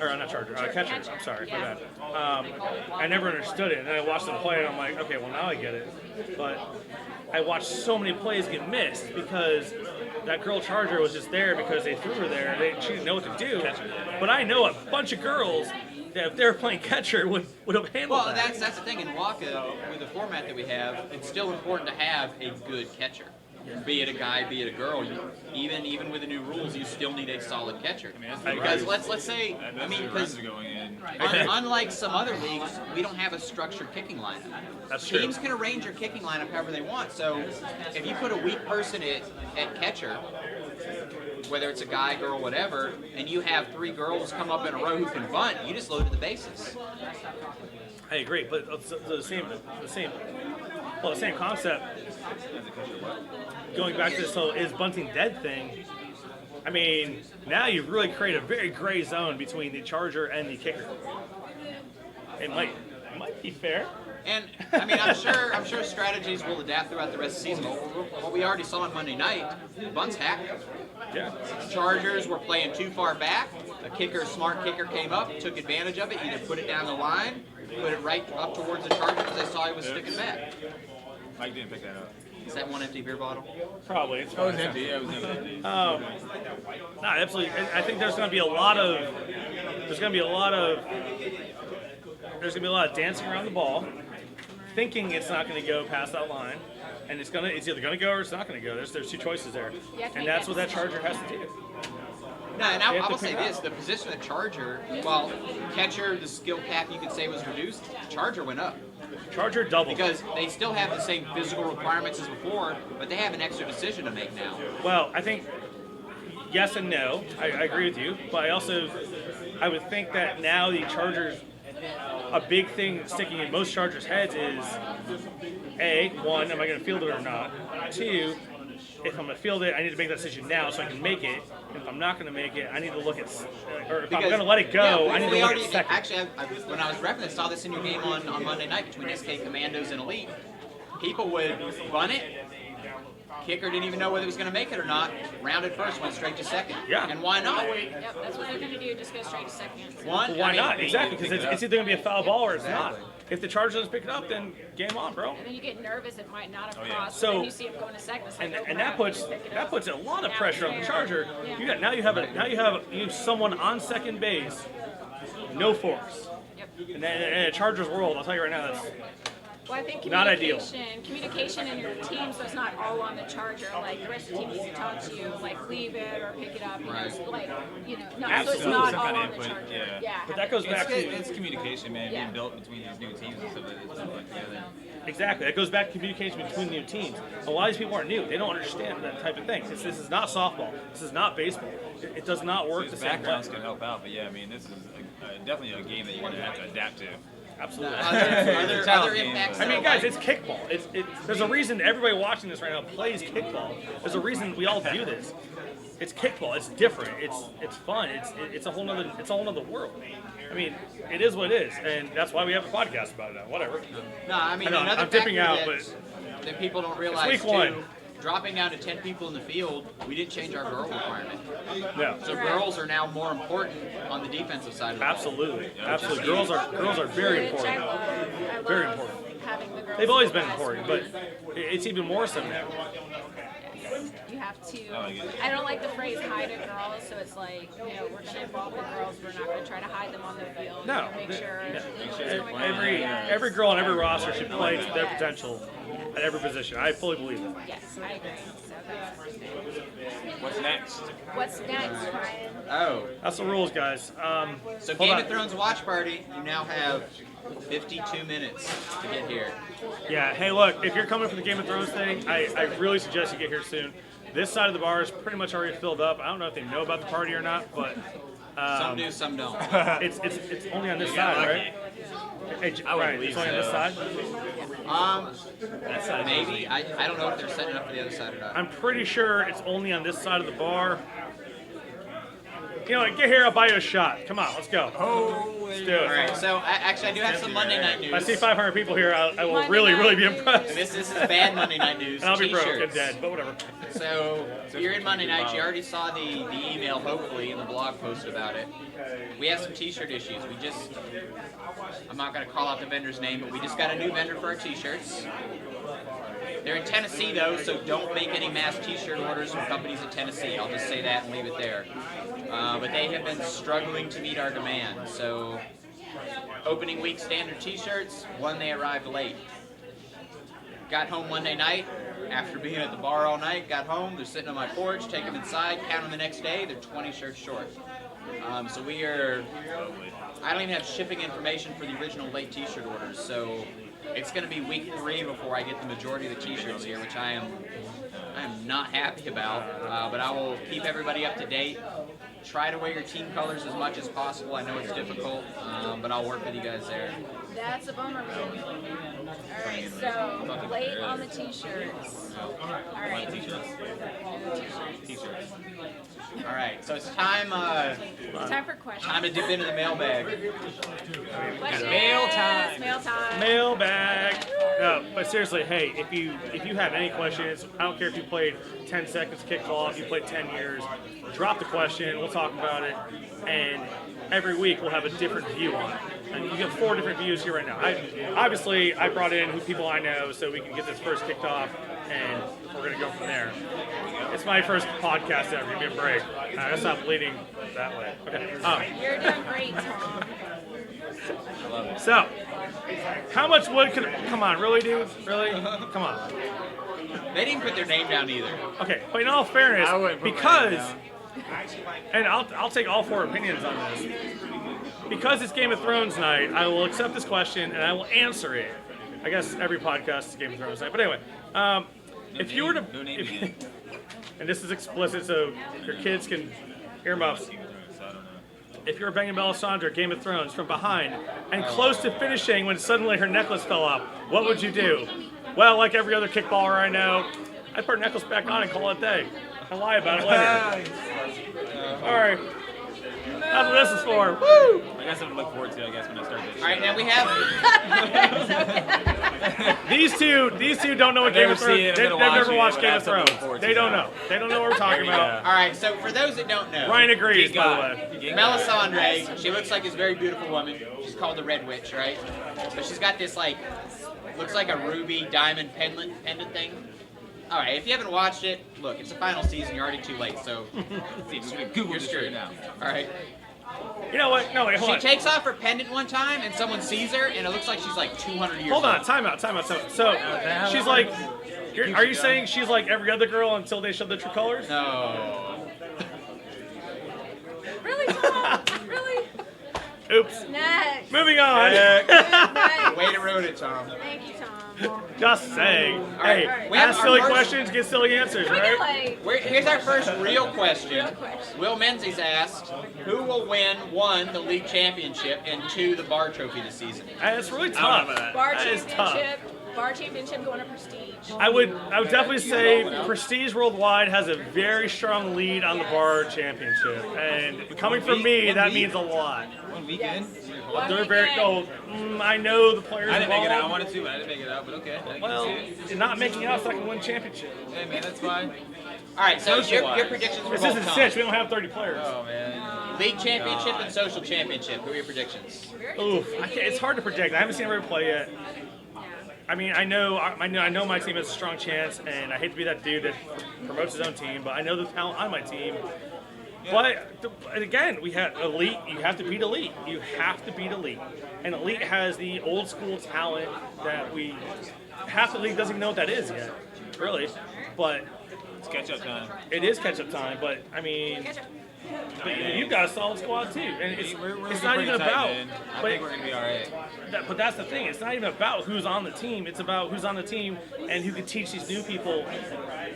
B: or not Charger, catcher. I'm sorry for that. I never understood it, and then I watched them play, and I'm like, okay, well now I get it. But I watched so many plays get missed because that girl Charger was just there because they threw her there. She didn't know what to do. But I know a bunch of girls that if they were playing catcher would have handled
A: Well,
B: that.
A: that's the thing in WAKA, with the format that we have, it's still important to have a good catcher. Be it a guy, be it a girl. Even with the new rules, you still need a solid catcher. Because let's say, because
C: going in.
A: unlike some other leagues, we don't have a structured kicking lineup.
B: That's true.
A: Teams can arrange your kicking lineup however they want. So if you put a weak person at catcher, whether it's a guy, girl, whatever, and you have 3 girls come up in a row who can bunt, you just load to the bases.
B: I agree, but the same concept. Going back to this whole is bunting dead thing. I mean, now you really create a very gray zone between the charger and the kicker. It might be fair.
A: And I mean, I'm sure strategies will adapt throughout the rest of the season. What we already saw on Monday night, bunts hacked.
B: Yeah.
A: Chargers were playing too far back. A smart kicker came up, took advantage of it, either put it down the line, put it right up towards the Charger because they saw he was sticking back.
C: Mike didn't pick that up.
A: Is that one empty beer bottle?
B: Probably. It's
C: Oh, it was
B: fine.
C: empty. Yeah, it was empty.
B: No, absolutely. I think there's going to be a lot of dancing around the ball, thinking it's not going to go past that line, and it's either going to go or it's not going to go. There's 2 choices there, and that's what that charger has to do.
A: No, and I will say this: the position of the Charger, while catcher, the skill cap you could say was reduced, Charger went up.
B: Charger doubled.
A: Because they still have the same physical requirements as before, but they have an extra decision to make now.
B: Well, I think yes and no. I agree with you, but I would think that now the Chargers, a big thing sticking in most Chargers' heads is one, am I going to field it or not? 2, if I'm going to field it, I need to make that decision now so I can make it. And if I'm not going to make it, I need to look at, or if I'm going to let it go, I need to look at second.
A: Actually, when I was repping, I saw this in your game on Monday night between SK Commandos and Elite. People would bunt it. Kicker didn't even know whether he was going to make it or not. Rounded first, went straight to second.
B: Yeah.
A: And why not?
D: Yep, that's what they're going to do. Just go straight to second.
B: Why not? Exactly, because it's either going to be a foul ball or it's not.
A: Exactly.
B: If the Chargers doesn't pick it up, then game on, bro.
D: And then you get nervous, it might not have crossed.
B: So-
D: So then you see him going to second. It's like,
B: And
D: oh,
B: that puts a lot of
D: Now
B: pressure on the
D: it's
B: Charger.
D: fair.
B: You have someone on second base, no force.
D: Yep.
B: And then in a Chargers world, I'll tell you right now, that's
D: Well, I think
B: Not ideal.
D: communication in your team, so it's not all on the Charger. Like the rest of the team needs to talk to you, like leave it or pick it up. You know,
A: Right.
D: so, like so it's
B: Absolutely.
D: not
C: Some
D: all
C: kind of
D: on the
C: input,
D: Charger.
C: yeah.
B: But that goes back to
C: It's communication, man,
D: Yeah.
C: being built between these new teams and stuff like this. Like together.
B: exactly. That goes back to communication between new teams. A lot of these people aren't new. They don't understand that type of thing. This is not softball. This is not baseball. It does not work the
C: These
B: same way.
C: backgrounds can help out, but yeah, I mean, this is definitely a game that you're going to have to adapt to.
B: Absolutely.
A: Other impacts.
B: I mean, guys, it's kickball. There's a reason everybody watching this right now plays kickball. There's a reason we all do this. It's kickball. It's different. It's fun. It's a whole nother world. I mean, it is what it is, and that's why we have a podcast about it now. Whatever.
A: No, I mean,
B: I know,
A: another
B: I'm dipping
A: factor
B: out,
A: that people don't realize
B: week
A: too,
B: one.
A: dropping down to 10 people in the field, we didn't change our girl requirement.
B: No.
A: So girls are now more important on the defensive side of the ball.
B: Absolutely. Absolutely. Girls are very
D: Which I
B: important.
D: love. I love
B: Very important.
D: having the girls.
B: They've always been
D: class.
B: important, but it's even more so now.
D: You have to.
C: like it.
D: I don't like the phrase hide a girl, so it's like, we're going to involve the girls. We're not going to try to hide them on the field.
B: No.
D: Make sure.
B: Every girl on every roster should play to their potential at every position. I fully believe that.
D: Yes, I agree. So that's
C: What's next?
D: what's next, Ryan?
A: Oh,
B: That's the rules, guys.
A: so
B: Hold
A: Game
B: on.
A: of Thrones watch party. You now have 52 minutes to get here.
B: Yeah, hey, look, if you're coming for the Game of Thrones thing, I really suggest you get here soon. This side of the bar is pretty much already filled up. I don't know if they know about the party or not, but
A: Some do, some don't.
B: it's only on this side, right? Hey,
C: I would
B: right,
C: believe
B: it's only on this
C: so.
B: side.
A: Maybe. I don't know if they're setting up for the other side or not.
B: I'm pretty sure it's only on this side of the bar. You know what, get here, I'll buy you a shot. Come on, let's go. Let's do it.
A: All right. So actually, I do have some Monday night news.
B: If I see 500 people here, I will
D: Monday
B: really,
D: night
B: really be
D: news.
B: impressed.
A: This is bad Monday night news.
B: And I'll be broke and
A: T-shirts.
B: dead, but whatever.
A: So if you're in Monday night, you already saw the email, hopefully, and the blog post about it. We have some T-shirt issues. I'm not going to call out the vendor's name, but we just got a new vendor for our T-shirts. They're in Tennessee, though, so don't make any mass T-shirt orders from companies in Tennessee. I'll just say that and leave it there. But they have been struggling to meet our demand. So opening week standard T-shirts, they arrived late. Got home Monday night, after being at the bar all night, got home, they're sitting on my porch, take them inside, count them the next day, they're 20 shirts short. So I don't even have shipping information for the original late T-shirt orders, so it's going to be week 3 before I get the majority of the T-shirts here, which I am not happy about, but I will keep everybody up to date. Try to wear your team colors as much as possible. I know it's difficult, but I'll work with you guys there.
D: That's a bummer, man. All right, so late on the T-shirts. All right.
C: T-shirts.
A: All right, so it's time
D: Time for questions.
A: to dip into the mailbag.
D: Questions.
C: Mail time.
D: Mail time.
B: Mailbag. No, but seriously, hey, if you have any questions, I don't care if you played 10 seconds kickball, if you played 10 years, drop the question, we'll talk about it, and every week we'll have a different view on it. And you get 4 different views here right now. I brought in people I know so we can get this first kicked off, and we're going to go from there. It's my first podcast ever. Give me a break. I gotta stop leading that way. Okay.
D: You're doing great, Tom.
B: So, how much wood could? Come on, really, dude? Really? Come on.
A: They didn't put their name down either.
B: Okay, but in all fairness,
C: I wouldn't put my
B: because,
C: name
B: and I'll take all 4 opinions on this. Because it's Game of Thrones night, I will accept this question and I will answer it. I guess every podcast is Game of Thrones night, but anyway, if you were to,
C: No naming.
B: and this is explicit, so your kids can earmuffs.
C: So I don't know.
B: If you're banging Melisandre, Game of Thrones, from behind and close to finishing when suddenly her necklace fell off, what would you do? Well, like every other kickballer I know, I'd put her necklace back on and call it a day. I'll lie about it later. All right. That's what this is for. Woo!
C: I got something to look forward to, I guess, when I start this.
A: All right, now we have.
B: These two don't know what Game
C: never
B: of Thrones.
C: seen it, I'm
B: They've
C: gonna
B: never
C: watch
B: watched
C: it, but
B: Game
C: I
B: of
C: have something to look
B: Thrones.
C: forward to
B: They don't
C: now.
B: know. They don't know what we're talking about.
A: All right, so for those that don't know,
B: Ryan agrees,
C: Geek
B: by the
C: guy.
B: way.
C: Geek guy.
A: Melisandre, she looks like this very beautiful woman. She's called the Red Witch, right? But she's got this looks like a ruby diamond pendant thing. All right, if you haven't watched it, look, it's the final season. You're already too late, so
C: See, I'm just gonna Google
A: you're
C: this
A: screwed
C: right now.
A: All right.
B: You know what? No, wait, hold
A: She
B: on.
A: takes off her pendant one time, and someone sees her, and it looks like she's like 200 years
B: Hold
A: old.
B: on. Time out. So, she's like, are you saying she's like every other girl until they show the true colors?
A: No.
D: Really, Tom? Really?
B: Oops.
D: Next.
B: Moving on.
D: Next.
A: Way to ruin it, Tom.
D: Thank you, Tom.
B: Just saying. Hey,
A: right, we have
B: ask
A: our
B: silly
A: first-
B: questions, get silly answers,
D: Can we do
B: right?
A: Here's our first real question.
D: Real question.
A: Will Menzies asked, who will win, 1, the league championship, and 2, the bar trophy this season?
B: And it's really
C: I don't
B: tough.
C: know about that.
D: Bar
B: That is tough.
D: championship going to Prestige.
B: I would definitely say Prestige Worldwide has a very strong lead on the bar championship, and coming from me, that means a lot.
C: 1 weekend?
D: One
B: They're very.
D: weekend.
B: I know the players
C: I didn't make it out. I
B: involved.
C: wanted to, but I didn't make it out, but okay. I can
B: Well,
C: see it.
B: not making out so I can win championship.
C: Hey, man, that's fine.
A: All right, so your
C: Social-wise.
A: predictions for
B: This
A: both
B: isn't
A: Tom.
B: Stitch. We don't have 30 players.
C: Oh, man.
A: League championship and social championship. Who are your predictions?
B: Oof, it's hard to predict. I haven't seen everybody play yet. I mean, I know my team has a strong chance, and I hate to be that dude that promotes his own team, but I know the talent on my team But again, we had elite. You have to beat elite. You have to beat elite. And elite has the old school talent that half the league doesn't even know what that is yet, really. But
C: It's catch-up time.
B: it is catch-up time. But I mean, you've got a solid squad too, and it's not even about.
C: I think we're gonna be all right.
B: But that's the thing. It's not even about who's on the team. It's about who's on the team and who can teach these new people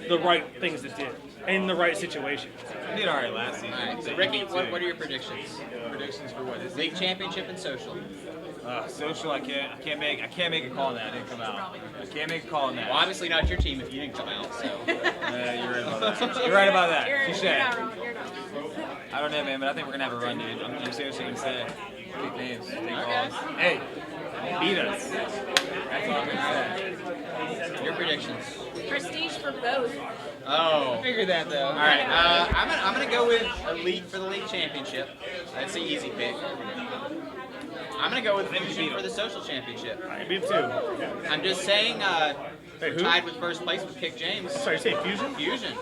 B: the right things to do in the right situations.
C: We did all right last season.
A: All right, so Ricky, what are your predictions?
C: Predictions for what?
A: League championship and social.
C: Social, I can't make a call on that. I didn't come out. I can't make a call on that.
A: Well, obviously not your team if you didn't come out. So
C: You're right about that. You're right about that.
D: You're
C: Touche.
D: not wrong. You're not wrong.
C: I don't know, man, but I think we're gonna have a run, dude. I'm seriously gonna say. Big names, big calls. Hey, beat us. That's all I'm gonna say.
A: your predictions.
D: Prestige for both.
A: Oh.
C: Figured that though.
A: All right, I'm gonna go with elite for the league championship. That's the easy pick. I'm gonna go with Fusion for the social championship.
B: Me too.
A: I'm just saying,
B: Hey,
A: we're
B: who?
A: tied with first place with Kick James.
B: Sorry, you say Fusion?
A: Fusion.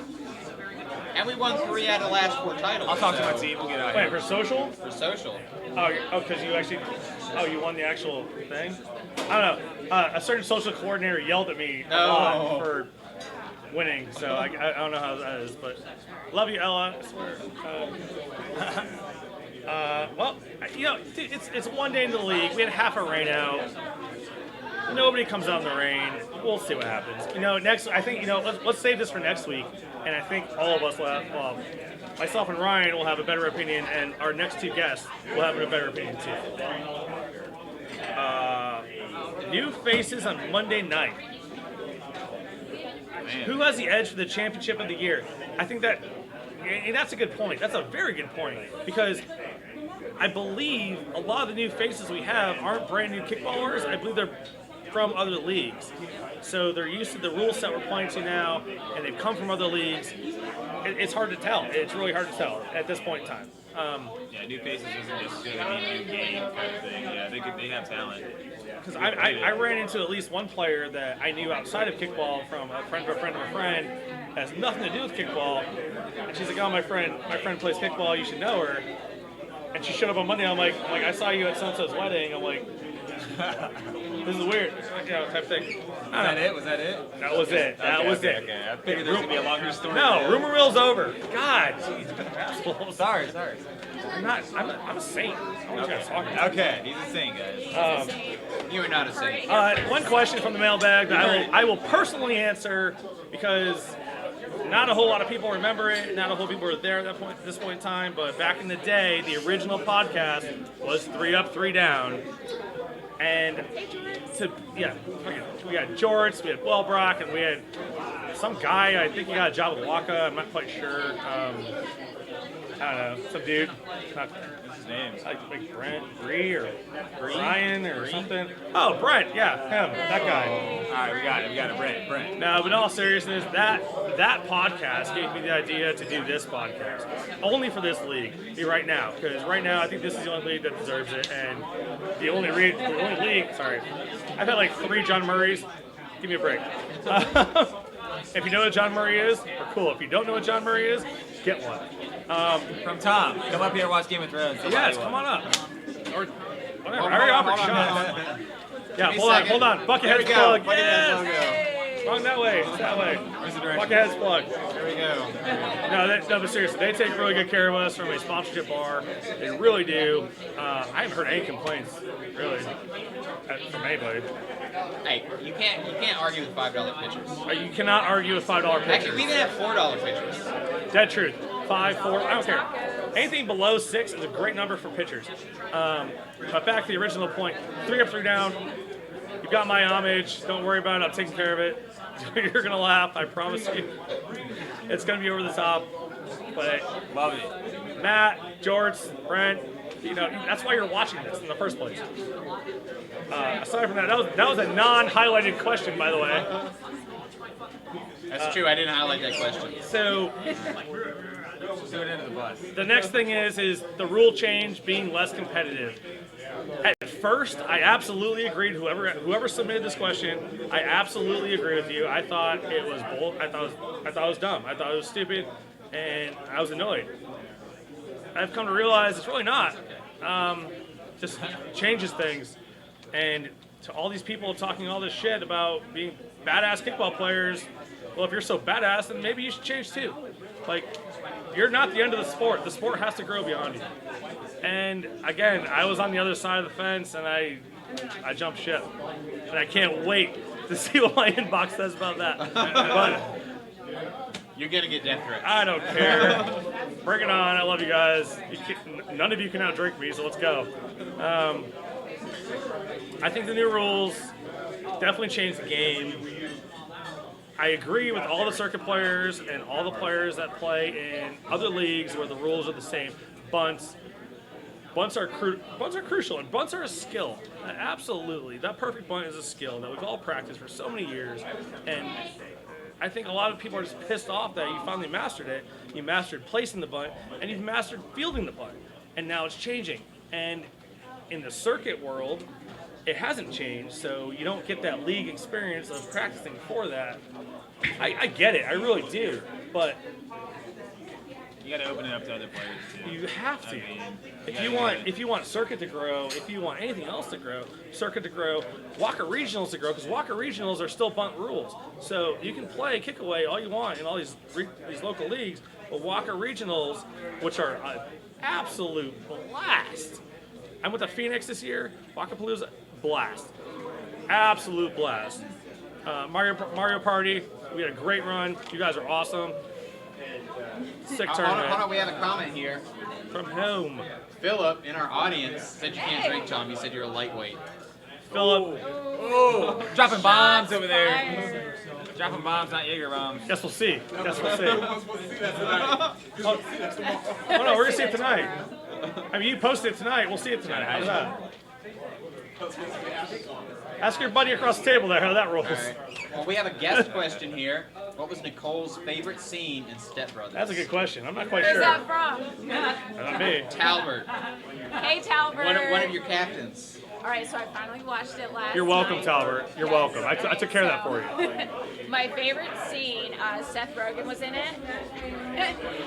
A: And we won 3 out of the last 4 titles.
C: I'll talk to
A: so-
C: my team. We'll get out
B: Wait,
C: here.
B: for social?
A: For social.
B: Because you actually, you won the actual thing? I don't know. A certain social coordinator yelled at me a lot for winning, so I don't know how that is, but love you, Ella. I swear. Well, it's one day into the league. We had half a rain out. Nobody comes out in the rain. We'll see what happens. Next, I think, let's save this for next week. And I think all of us will have, well, myself and Ryan will have a better opinion, and our next 2 guests will have a better opinion too. New faces on Monday night. Who has the edge for the championship of the year? I think that's a good point. That's a very good point, because I believe a lot of the new faces we have aren't brand new kickballers. I believe they're from other leagues. So they're used to the rule set we're playing to now, and they've come from other leagues. It's hard to tell. It's really hard to tell at this point in time.
C: Yeah, new faces doesn't necessarily mean new game kind of thing. Yeah, they have talent.
B: Because I ran into at least one player that I knew outside of kickball from a friend of a friend of a friend, has nothing to do with kickball. And she's like, oh, my friend plays kickball, you should know her. And she showed up on Monday. I'm like, I saw you at so-and-so's wedding. I'm like, this is weird, type thing.
C: Was that it?
B: That was it. That was it.
C: Okay. I figured there was gonna be a longer story.
B: No, rumor mill's over. God, jeez, asshole.
C: Sorry.
B: I'm a saint. I don't know what you guys talking about.
C: Okay, he's a saint, guys.
A: You are not a saint.
B: One question from the mailbag that I will personally answer, because not a whole lot of people remember it. Not a whole people were there at this point in time. But back in the day, the original podcast was 3 Up, 3 Down. And we had Jorts, we had Wellbrock, and we had some guy. I think he got a job with Waka. I'm not quite sure. I don't know, some dude.
C: What's his name?
B: Like Brent, Bree, or Ryan, or something. Oh, Brent, yeah, him, that guy.
C: All right, we got it. Brent.
B: No, but in all seriousness, that podcast gave me the idea to do this podcast. Only for this league, right now. Because right now, I think this is the only league that deserves it. And the only league, sorry. I've had like 3 John Murrays. Give me a break. If you know what John Murray is, cool. If you don't know what John Murray is, get one.
C: From Tom. Come up here and watch Game of Thrones.
B: Yes, come on up. Or whatever. I already offered shots. Yeah, hold on. Buckethead's plug. Yes! Wrong that way. It's that way.
C: Where's the direction?
B: Buckethead's plug.
C: There we go.
B: No, but seriously, they take really good care of us from a sponsorship bar. They really do. I haven't heard any complaints, really, from anybody.
A: Hey, you can't argue with $5 pitchers.
B: You cannot argue with $5 pitchers.
A: Actually, we even have $4 pitchers.
B: Dead truth. 5, 4, I don't care. Anything below 6 is a great number for pitchers. But back to the original point, 3 Up, 3 Down. You've got my homage. Don't worry about it. I'm taking care of it. You're going to laugh. I promise you. It's going to be over the top. But
C: Love it.
B: Matt, George, Brent, that's why you're watching this in the first place. Aside from that was a non-highlighted question, by the way.
A: That's true. I didn't highlight that question.
B: So
C: Do it into the bus.
B: the next thing is the rule change being less competitive. At first, I absolutely agreed. Whoever submitted this question, I absolutely agree with you. I thought it was bold. I thought it was dumb. I thought it was stupid, and I was annoyed. I've come to realize it's really not. Just changes things. And to all these people talking all this shit about being badass kickball players, well, if you're so badass, then maybe you should change too. Like, you're not the end of the sport. The sport has to grow beyond you. And again, I was on the other side of the fence, and I jumped ship. And I can't wait to see what my inbox says about that. But
A: You're gonna get death threats.
B: I don't care. Bring it on. I love you guys. None of you can outdrink me, so let's go. I think the new rules definitely changed the game. I agree with all the circuit players and all the players that play in other leagues where the rules are the same. Bunts are crucial, and bunts are a skill. Absolutely, that perfect bunt is a skill that we've all practiced for so many years, and I think a lot of people are just pissed off that you finally mastered it. You mastered placing the bunt, and you've mastered fielding the bunt, and now it's changing. And in the circuit world, it hasn't changed, so you don't get that league experience of practicing for that. I get it, I really do, but
C: You got to open it up to other players too.
B: you have to.
C: I mean,
B: If you want circuit to grow, if you want anything else to grow, circuit to grow, WAKA regionals to grow, because WAKA regionals are still bunt rules. So you can play kick away all you want in all these local leagues, but WAKA regionals, which are an absolute blast. I'm with the Phoenix this year. Wakapalooza, blast, absolute blast. Mario Party, we had a great run. You guys are awesome. Sick tournament.
A: Hold on, we have a comment here.
B: From whom?
A: Philip in our audience said you can't drink, Tom. He said you're a lightweight.
B: Philip.
C: Oh, dropping bombs over there.
D: Fired.
C: Dropping bombs, not Jaeger bombs.
B: Guess we'll see. Guess we'll see.
E: I'm supposed to see that tonight.
B: Oh no, we're gonna see it tonight. I mean, you posted it tonight. We'll see it tonight. How's that? Ask your buddy across the table there how that rolls.
A: All right. Well, we have a guest question here. What was Nicole's favorite scene in Step Brothers?
B: That's a good question. I'm not quite
D: Where's
B: sure.
D: that from?
B: Not me.
A: Talbert,
D: Hey, Talbert.
A: one of your captains.
D: All right, so I finally watched it last
B: You're welcome,
D: night.
B: Talbert. You're welcome. I took care of that for you.
D: My favorite scene, Seth Rogen was in it,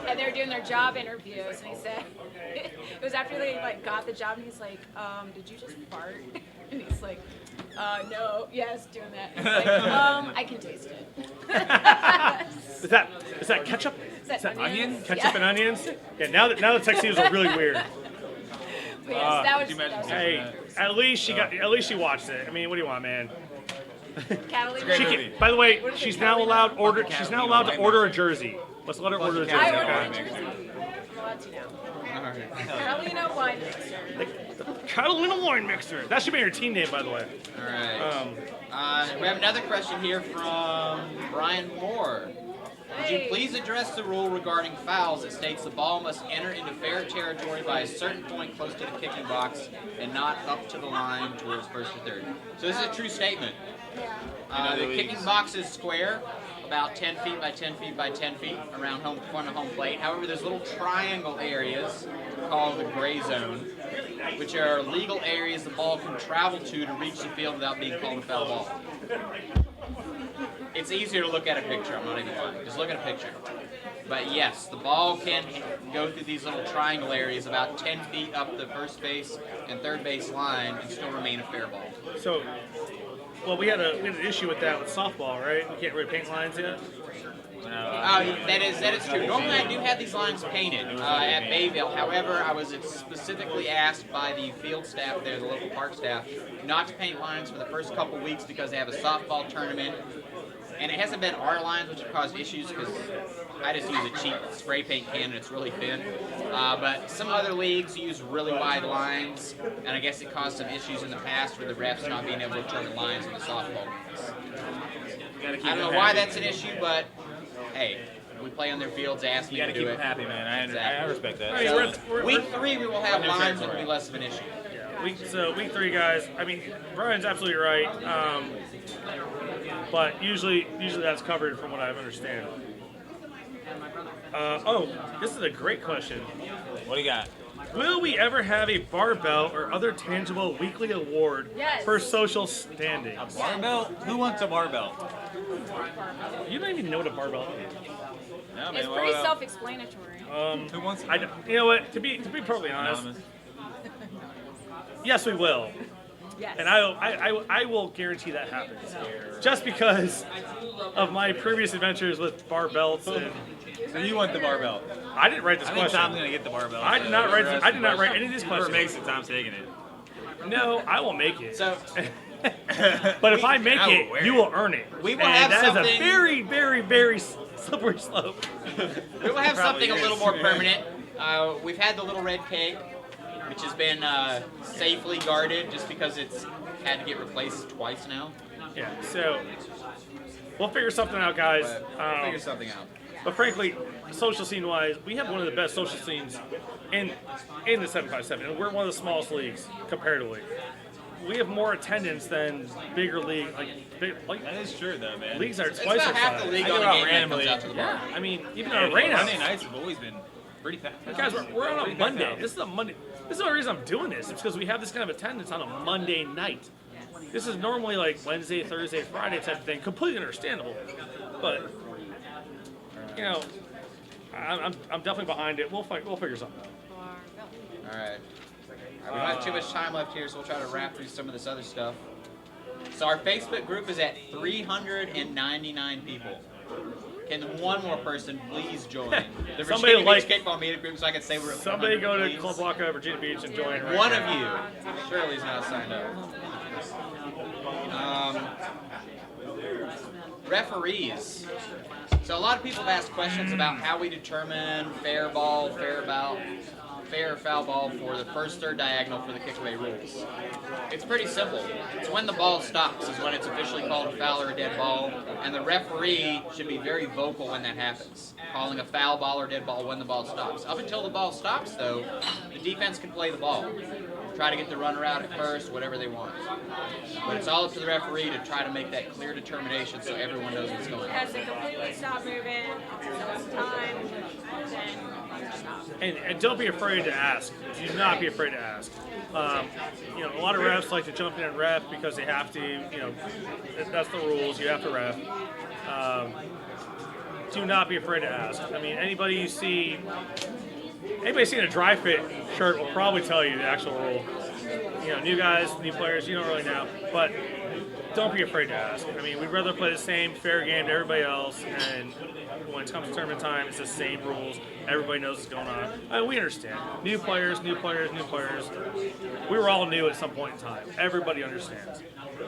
D: and they were doing their job interviews, and he said, it was after they got the job, and he's like, did you just fart? And he's like, no, yes, doing that. He's like, I can taste it.
B: Is that ketchup?
D: Is that onions?
B: Ketchup and onions? Yeah. Now the text is really weird.
D: But yes, that was,
C: could you imagine
D: that was
B: Hey, at least she watched it. I mean, what do you want, man?
D: Catalina.
B: She can, by the way, she's now allowed to order a jersey. Let's let her order a jersey.
D: I ordered
B: Okay?
D: a jersey. I'm allowed to now.
A: All right.
D: Catalina wine mixer.
B: Catalina wine mixer. That should be your team name, by the way.
A: All right. We have another question here from Brian Moore. Would you please address the rule regarding fouls that states the ball must enter into fair territory by a certain point close to the kicking box and not up to the line towards first or third? So this is a true statement. The kicking box is square, about 10 feet by 10 feet by 10 feet around front of home plate. However, there's little triangle areas called the gray zone, which are legal areas the ball can travel to reach the field without being called a foul ball. It's easier to look at a picture, I'm not even lying. Just look at a picture. But yes, the ball can go through these little triangle areas about 10 feet up the first base and third base line and still remain a fair ball.
B: So, well, we had an issue with that with softball, right? We can't really paint lines yet.
A: That is true. Normally I do have these lines painted at Bayville. However, I was specifically asked by the field staff there, the local park staff, not to paint lines for the first couple weeks because they have a softball tournament. And it hasn't been our lines which have caused issues because I just use a cheap spray paint can and it's really thin. But some other leagues use really wide lines, and I guess it caused some issues in the past with the refs not being able to determine lines in the softball games. I don't know why that's an issue, but hey, we play on their fields, they ask me
C: You
A: to
C: gotta
A: do
C: keep
A: it.
C: them happy, man. I respect that.
B: I mean,
A: So, week 3 we will have lines that will be less of an issue.
B: Week 3, guys. I mean, Brian's absolutely right. But usually that's covered from what I understand. This is a great question.
C: What do you got?
B: Will we ever have a barbell or other tangible weekly award
D: Yes.
B: for social standing?
C: Barbell? Who wants a barbell?
B: You don't even know what a barbell is.
C: No,
D: It's
C: man.
D: pretty self-explanatory.
C: Who wants it?
B: You know what? To be perfectly honest,
C: Anonymous.
B: yes, we will.
D: Yes.
B: And I will guarantee that happens. Just because of my previous adventures with bar belts, and
C: So you want the barbell?
B: I didn't write this
C: I think
B: question.
C: Tom's gonna get the barbell.
B: I did not write. I did not write any of these
C: Whoever
B: questions.
C: makes it, Tom's taking it.
B: No, I will make it.
A: So
B: But if I make
C: I will
B: it,
C: wear
B: you
C: it.
B: will earn it.
A: We will
B: And
A: have
B: that is a
A: something-
B: very, very, very slippery slope.
A: we will have
C: Probably
A: something a
C: is.
A: little more permanent. We've had the little red cake, which has been safely guarded just because it's had to get replaced twice now.
B: Yeah. So we'll figure something out, guys.
A: But figure something out.
B: But frankly, social scene wise, we have one of the best social scenes in the 757, and we're one of the smallest leagues comparatively. We have more attendance than bigger league,
C: That is true, though, man.
B: leagues are
A: It's
B: twice
A: about
B: our
A: half the
B: size.
A: league
C: I
A: on
C: go
A: a
C: out
A: game that
C: randomly.
A: comes out to the bar.
B: I mean, even
C: And
B: our rain
C: Monday
B: house.
C: nights have always been pretty fast.
B: Guys, we're on a Monday. This is a Monday. This is the only reason I'm doing this. It's because we have this kind of attendance on a Monday night. This is normally like Wednesday, Thursday, Friday type of thing. Completely understandable, but you know, I'm definitely behind it. We'll figure something out.
A: All right. We don't have too much time left here, so we'll try to wrap through some of this other stuff. So our Facebook group is at 399 people. Can one more person please join? The
B: Somebody
A: Virginia
B: like-
A: Beach Kickball Media Group, so I can say we're at
B: Somebody
A: 100,
B: go to
A: please.
B: CLUBWAKA, Virginia Beach, and join. Right
A: One
B: now.
A: of you. Shirley's not signed up. Referees. So a lot of people have asked questions about how we determine fair ball, fair or foul ball for the first third diagonal for the kickaway rules. It's pretty simple. It's when the ball stops is when it's officially called a foul or a dead ball, and the referee should be very vocal when that happens, calling a foul ball or dead ball when the ball stops. Up until the ball stops, though, the defense can play the ball. Try to get the runner out at first, whatever they want. But it's all up to the referee to try to make that clear determination so everyone knows what's going on.
D: Has it completely stopped moving? It's time. Then stop.
B: And don't be afraid to ask. Do not be afraid to ask. You know, a lot of refs like to jump in and ref because they have to. You know, that's the rules. You have to ref. Do not be afraid to ask. I mean, anybody seeing a dry fit shirt will probably tell you the actual rule. You know, new guys, new players, you don't really know. But don't be afraid to ask. I mean, we'd rather play the same fair game to everybody else, and when it comes to tournament time, it's the same rules. Everybody knows what's going on. I mean, we understand. New players, new players, new players. We were all new at some point in time. Everybody understands.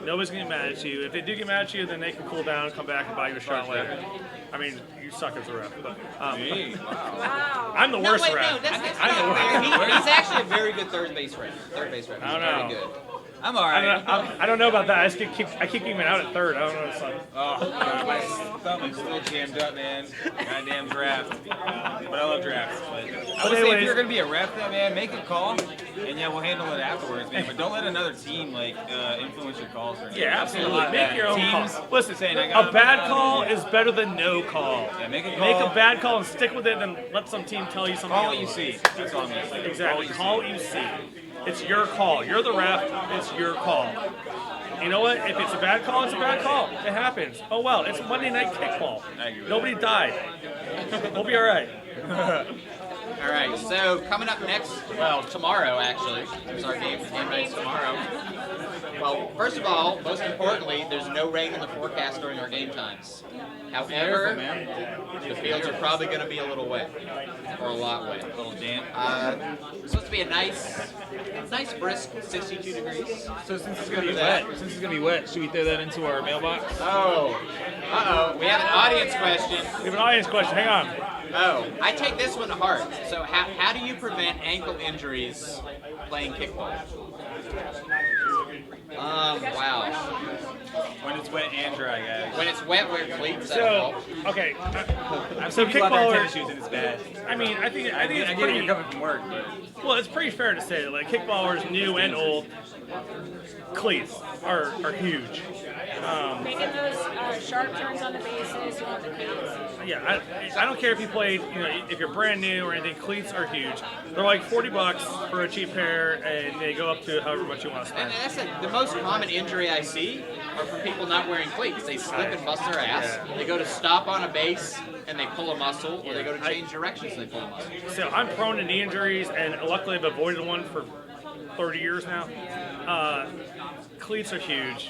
B: Nobody's going to get mad at you. If they do get mad at you, then they can cool down, come back, and buy you a shot later. I mean, you suck as a ref. But,
D: Wow.
B: I'm the
A: No,
B: worst
A: wait,
B: ref.
A: no, that's
B: I'm the
A: not
B: worst.
A: fair. He's actually a very good third base ref. He's
B: I don't know.
A: very good.
C: I'm alright.
B: I don't know about that. I keep even out at third. I don't know. It's like,
C: Oh, my thumb is still jammed up, man. Goddamn draft. But I love drafts. But I would say
B: anyways-
C: if you're gonna be a ref, though, man, make a call, and yeah, we'll handle it afterwards, man. But don't let another team influence your calls. Or anything.
B: yeah, absolutely. Make your own
C: Teams
B: call. Listen,
C: saying, I got
B: a bad call is better than no call.
C: Yeah, make a
B: Make
C: call.
B: a bad call and stick with it, then let some team tell you something.
C: Call what you
B: else.
C: see. That's all I'm gonna say.
B: Exactly. Call what you see. It's your call. You're the ref. It's your call. You know what? If it's a bad call, it's a bad call. It happens. Oh well, it's Monday Night Kickball.
C: I agree with
B: Nobody died. We'll be all right.
A: All right, so coming up next, well, tomorrow actually, is our game race tomorrow. Well, first of all, most importantly, there's no rain in the forecast during our game times. However, the fields are probably going to be a little wet, or a lot wet.
C: A little damp.
A: It's supposed to be a nice brisk 62 degrees.
C: So since it's gonna be wet, should we throw that into our mailbox?
A: Oh, we have an audience question.
B: We have an audience question. Hang on.
A: Oh, I take this one to heart. So how do you prevent ankle injuries playing kickball? Wow.
C: When it's wet and dry, guys.
A: When it's wet, wear cleats.
B: So, okay.
C: I've
B: So
C: seen people out there in
B: kickballers-
C: tennis shoes and it's bad.
B: I mean, I think
C: I
B: it's
C: get it,
B: pretty.
C: you're coming from work, but
B: Well, it's pretty fair to say that like kickballers, new and old, cleats are huge.
D: Making those sharp turns on the bases, you want the cleats.
B: Yeah, I don't care if you played, you know, if you're brand new or anything, cleats are huge. They're like $40 for a cheap pair, and they go up to however much you want to
A: And
B: spend.
A: that's the most common injury I see are from people not wearing cleats. They slip and bust busts their ass. They go to stop on a base and they pull a muscle, or they go to change directions and they pull a muscle.
B: So I'm prone to knee injuries, and luckily I've avoided one for 30 years now. Cleats are huge.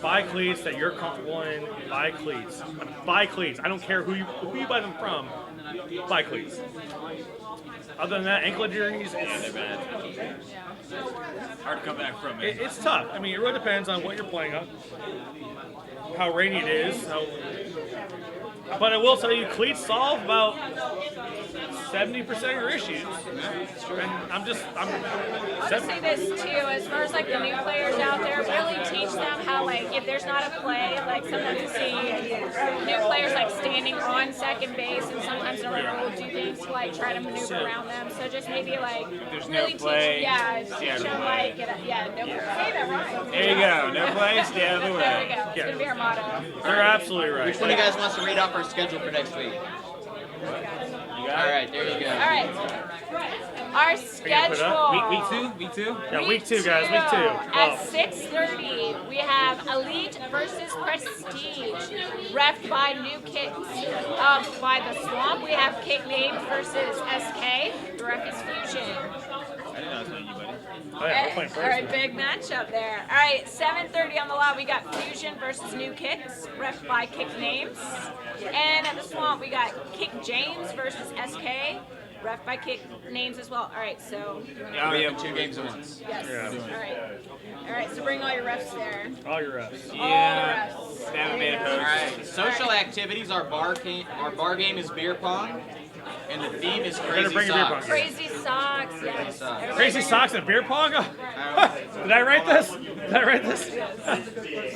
B: Buy cleats that you're comfortable in. Buy cleats. Buy cleats. I don't care who you buy them from. Buy cleats. Other than that, ankle injuries,
C: They're bad. Hard to come back from it.
B: it's tough. I mean, it really depends on what you're playing on, how rainy it is. But I will tell you, cleats solve about 70% of your issues. And I'm
D: I'll just say this too, as far as like the new players out there, really teach them how, like, if there's not a play, like sometimes you see new players like standing on second base, and sometimes the runner will do things to like try to maneuver around them. So just maybe like
C: There's
D: really
C: no play,
D: teach
C: stay out of
D: them
C: the
D: like
C: way.
D: no play. Say that right.
C: There you go. No play, stay out of the
D: There we
C: way.
D: go. It's gonna be our motto.
B: You're absolutely right.
A: Which one of you guys wants to read off our schedule for next week?
C: You got
A: All
C: it?
A: right, there you go.
D: All right. Our schedule.
C: Week two?
B: Yeah, week 2, guys. Week 2.
D: At 6:30, we have Elite versus Prestige, ref by New Kicks. By the Swamp, we have Kick Names versus SK. The ref is Fusion.
C: I didn't know I was playing you, buddy.
B: Oh, yeah, we're playing
D: All
B: first.
D: right, big matchup there. All right, 7:30 on the lot, we got Fusion versus New Kicks, ref by Kick Names. And at the Swamp, we got Kick James versus SK, ref by Kick Names as well. All right, so
A: We have 2 games at once.
D: yes.
B: Yeah.
D: All right, so bring all your refs there.
B: All your refs.
C: Yeah.
D: All the refs.
C: They haven't made a
A: All
C: post.
A: right, social activities. Our bar game is beer pong, and the theme is
B: gonna
A: crazy
B: bring your beer
A: socks.
B: pong.
D: Crazy socks, yes.
A: Socks.
D: Everybody
B: Crazy
D: bring-
B: socks and beer pong? Did I write this? Did I write this?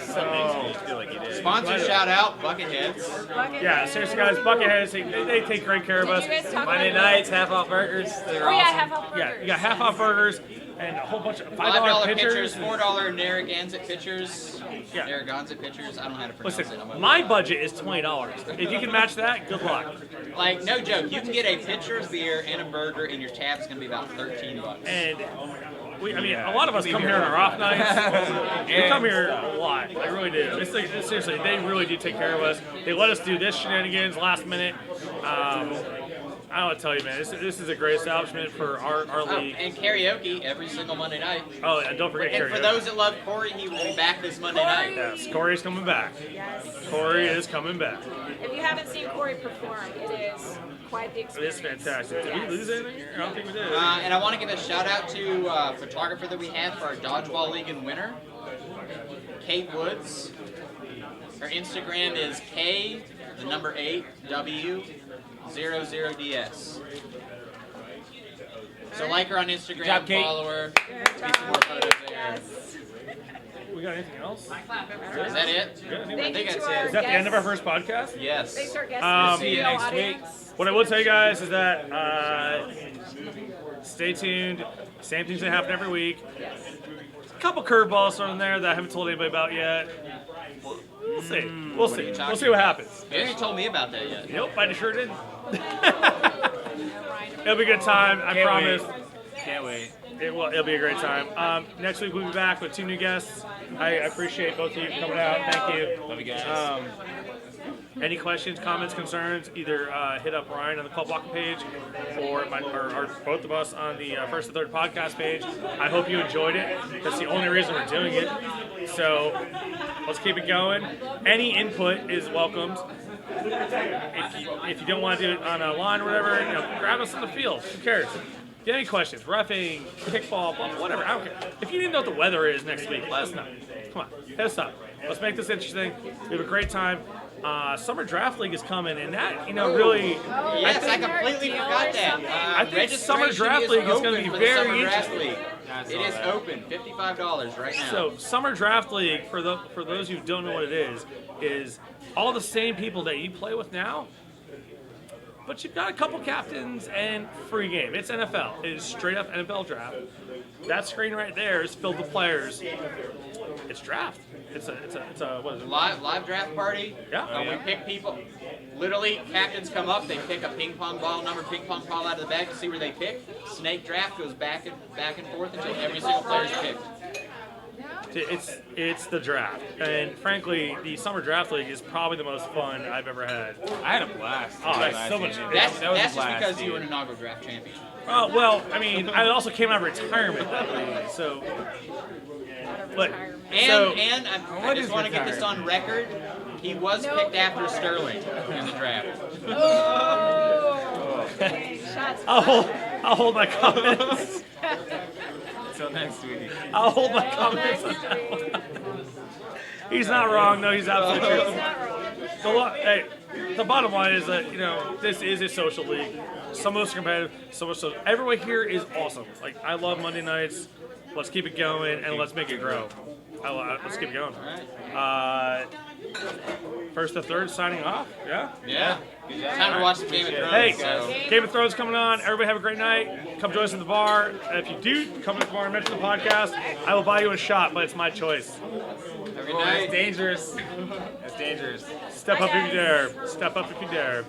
B: So,
C: I feel like you did.
A: Sponsor shout out, Bucketheads.
D: Bucket
B: yeah,
D: heads.
B: seriously, guys, Bucketheads, they take great care of
D: Did
B: us.
D: you guys talk
C: Monday
D: about
C: nights, half off burgers. They're
D: Oh yeah,
C: awesome.
D: half off burgers.
B: Yeah, you got half off burgers and a whole bunch of $5
A: $5
B: pitchers.
A: pitchers, $4 Narragansett pitchers.
B: Yeah.
A: Narragansett pitchers. I don't know how to pronounce
B: Listen,
A: it. I'm
B: my budget is $20. If you can match that, good luck.
A: like, no joke. You can get a pitcher of beer and a burger, and your tab's gonna be about $13.
B: And a lot of us come here on our off nights. We come here a lot. They really do. It's like, seriously, they really do take care of us. They let us do this shenanigans last minute. I don't tell you, man. This is a great establishment for our
A: Oh,
B: league.
A: and karaoke every single Monday night.
B: Oh, and don't forget
A: And
B: Carrie.
A: for those that love Corey, he will be back this Monday night.
B: Yes, Corey's coming back.
D: Yes.
B: Corey is coming back.
D: If you haven't seen Corey perform, it is quite the
B: It is
D: experience.
B: fantastic. Did we lose anything here? I don't think we did.
A: And I want to give a shout out to a photographer that we had for our Dodgeball League and winner, Kate Woods. Her Instagram is K8W00DS. So like her on Instagram,
C: job, Kate.
A: follow her.
D: Good
A: See some more photos there.
D: Yes.
B: We got anything else?
A: Is that it?
B: Good.
A: I
D: Thank
A: think
D: you
A: that's
D: to our
A: it.
B: Is that the end of our
D: guests.
B: first podcast?
A: Yes.
D: Thanks to our guests.
B: See
A: you next
C: week.
B: What I will tell you guys is that stay tuned. Same things that happen every week. A couple curveballs thrown in there that I haven't told anybody about yet. We'll see. We'll see. We'll see what happens.
A: You haven't told me about that yet.
B: Nope, I sure didn't. It'll be a good time. I
C: Can't
B: promise.
C: wait. Can't wait.
B: It'll be a great time. Next week we'll be back with 2 new guests. I appreciate both of you coming out. Thank you.
C: Love you guys.
B: Any questions, comments, concerns, either hit up Ryan on the CLUBWAKA page or both of us on the First and Third podcast page. I hope you enjoyed it. That's the only reason we're doing it. So let's keep it going. Any input is welcomed. If you don't want to do it on a line or whatever, grab us on the field. Who cares? If you have any questions, reffing, kickball, whatever, I don't care. If you need to know what the weather is next week, let us know. Come on, hit us up. Let's make this interesting. We have a great time. Summer Draft League is coming, and that, really...
A: Yes, I completely forgot that.
B: I think Summer Draft League is going to be very interesting.
A: It is open, $55 right now.
B: So, Summer Draft League, for those who don't know what it is all the same people that you play with now, but you've got a couple captains and free game. It's NFL. It is straight up NFL draft. That screen right there is filled with players. It's draft. It's a what is it?
A: Live draft party.
B: Yeah.
A: We pick people. Literally, captains come up. They pick a ping pong ball, numbered ping pong ball out of the bag to see where they pick. Snake draft goes back and forth until every single player is picked.
B: It's the draft, and frankly, the summer draft league is probably the most fun I've ever had.
C: I had a blast.
B: Oh, it's so much.
A: That's
C: That was a
A: just
C: blast,
A: because you
C: dude.
A: were an inaugural draft champion.
B: Oh well, I mean, I also came out of retirement that league, so. But
A: And I
C: What
A: just
C: is
A: want to get this
C: retired?
A: on record. He was picked after Sterling in the draft.
D: Oh. Shots
B: I'll hold my comments.
C: Until next week.
B: I'll hold my
D: All
B: comments on
D: next
B: that one.
D: week.
B: He's not wrong. No, he's absolutely true.
D: He's not wrong.
B: Hey, the bottom line is that this is a social league. Some of us are competitive. Some of us. Everyone here is awesome. Like I love Monday nights. Let's keep it going and let's make it grow. Let's keep it going. First to third signing off. Yeah.
A: Yeah. Time to watch some Game of Thrones.
B: Hey,
A: so.
B: Game of Thrones coming on. Everybody have a great night. Come join us in the bar. And if you do come to the bar and mention the podcast, I will buy you a shot, but it's my choice.
A: Have a good
C: Oh,
A: night.
C: that's dangerous. That's dangerous.
B: Step up if you dare. Step up if you dare.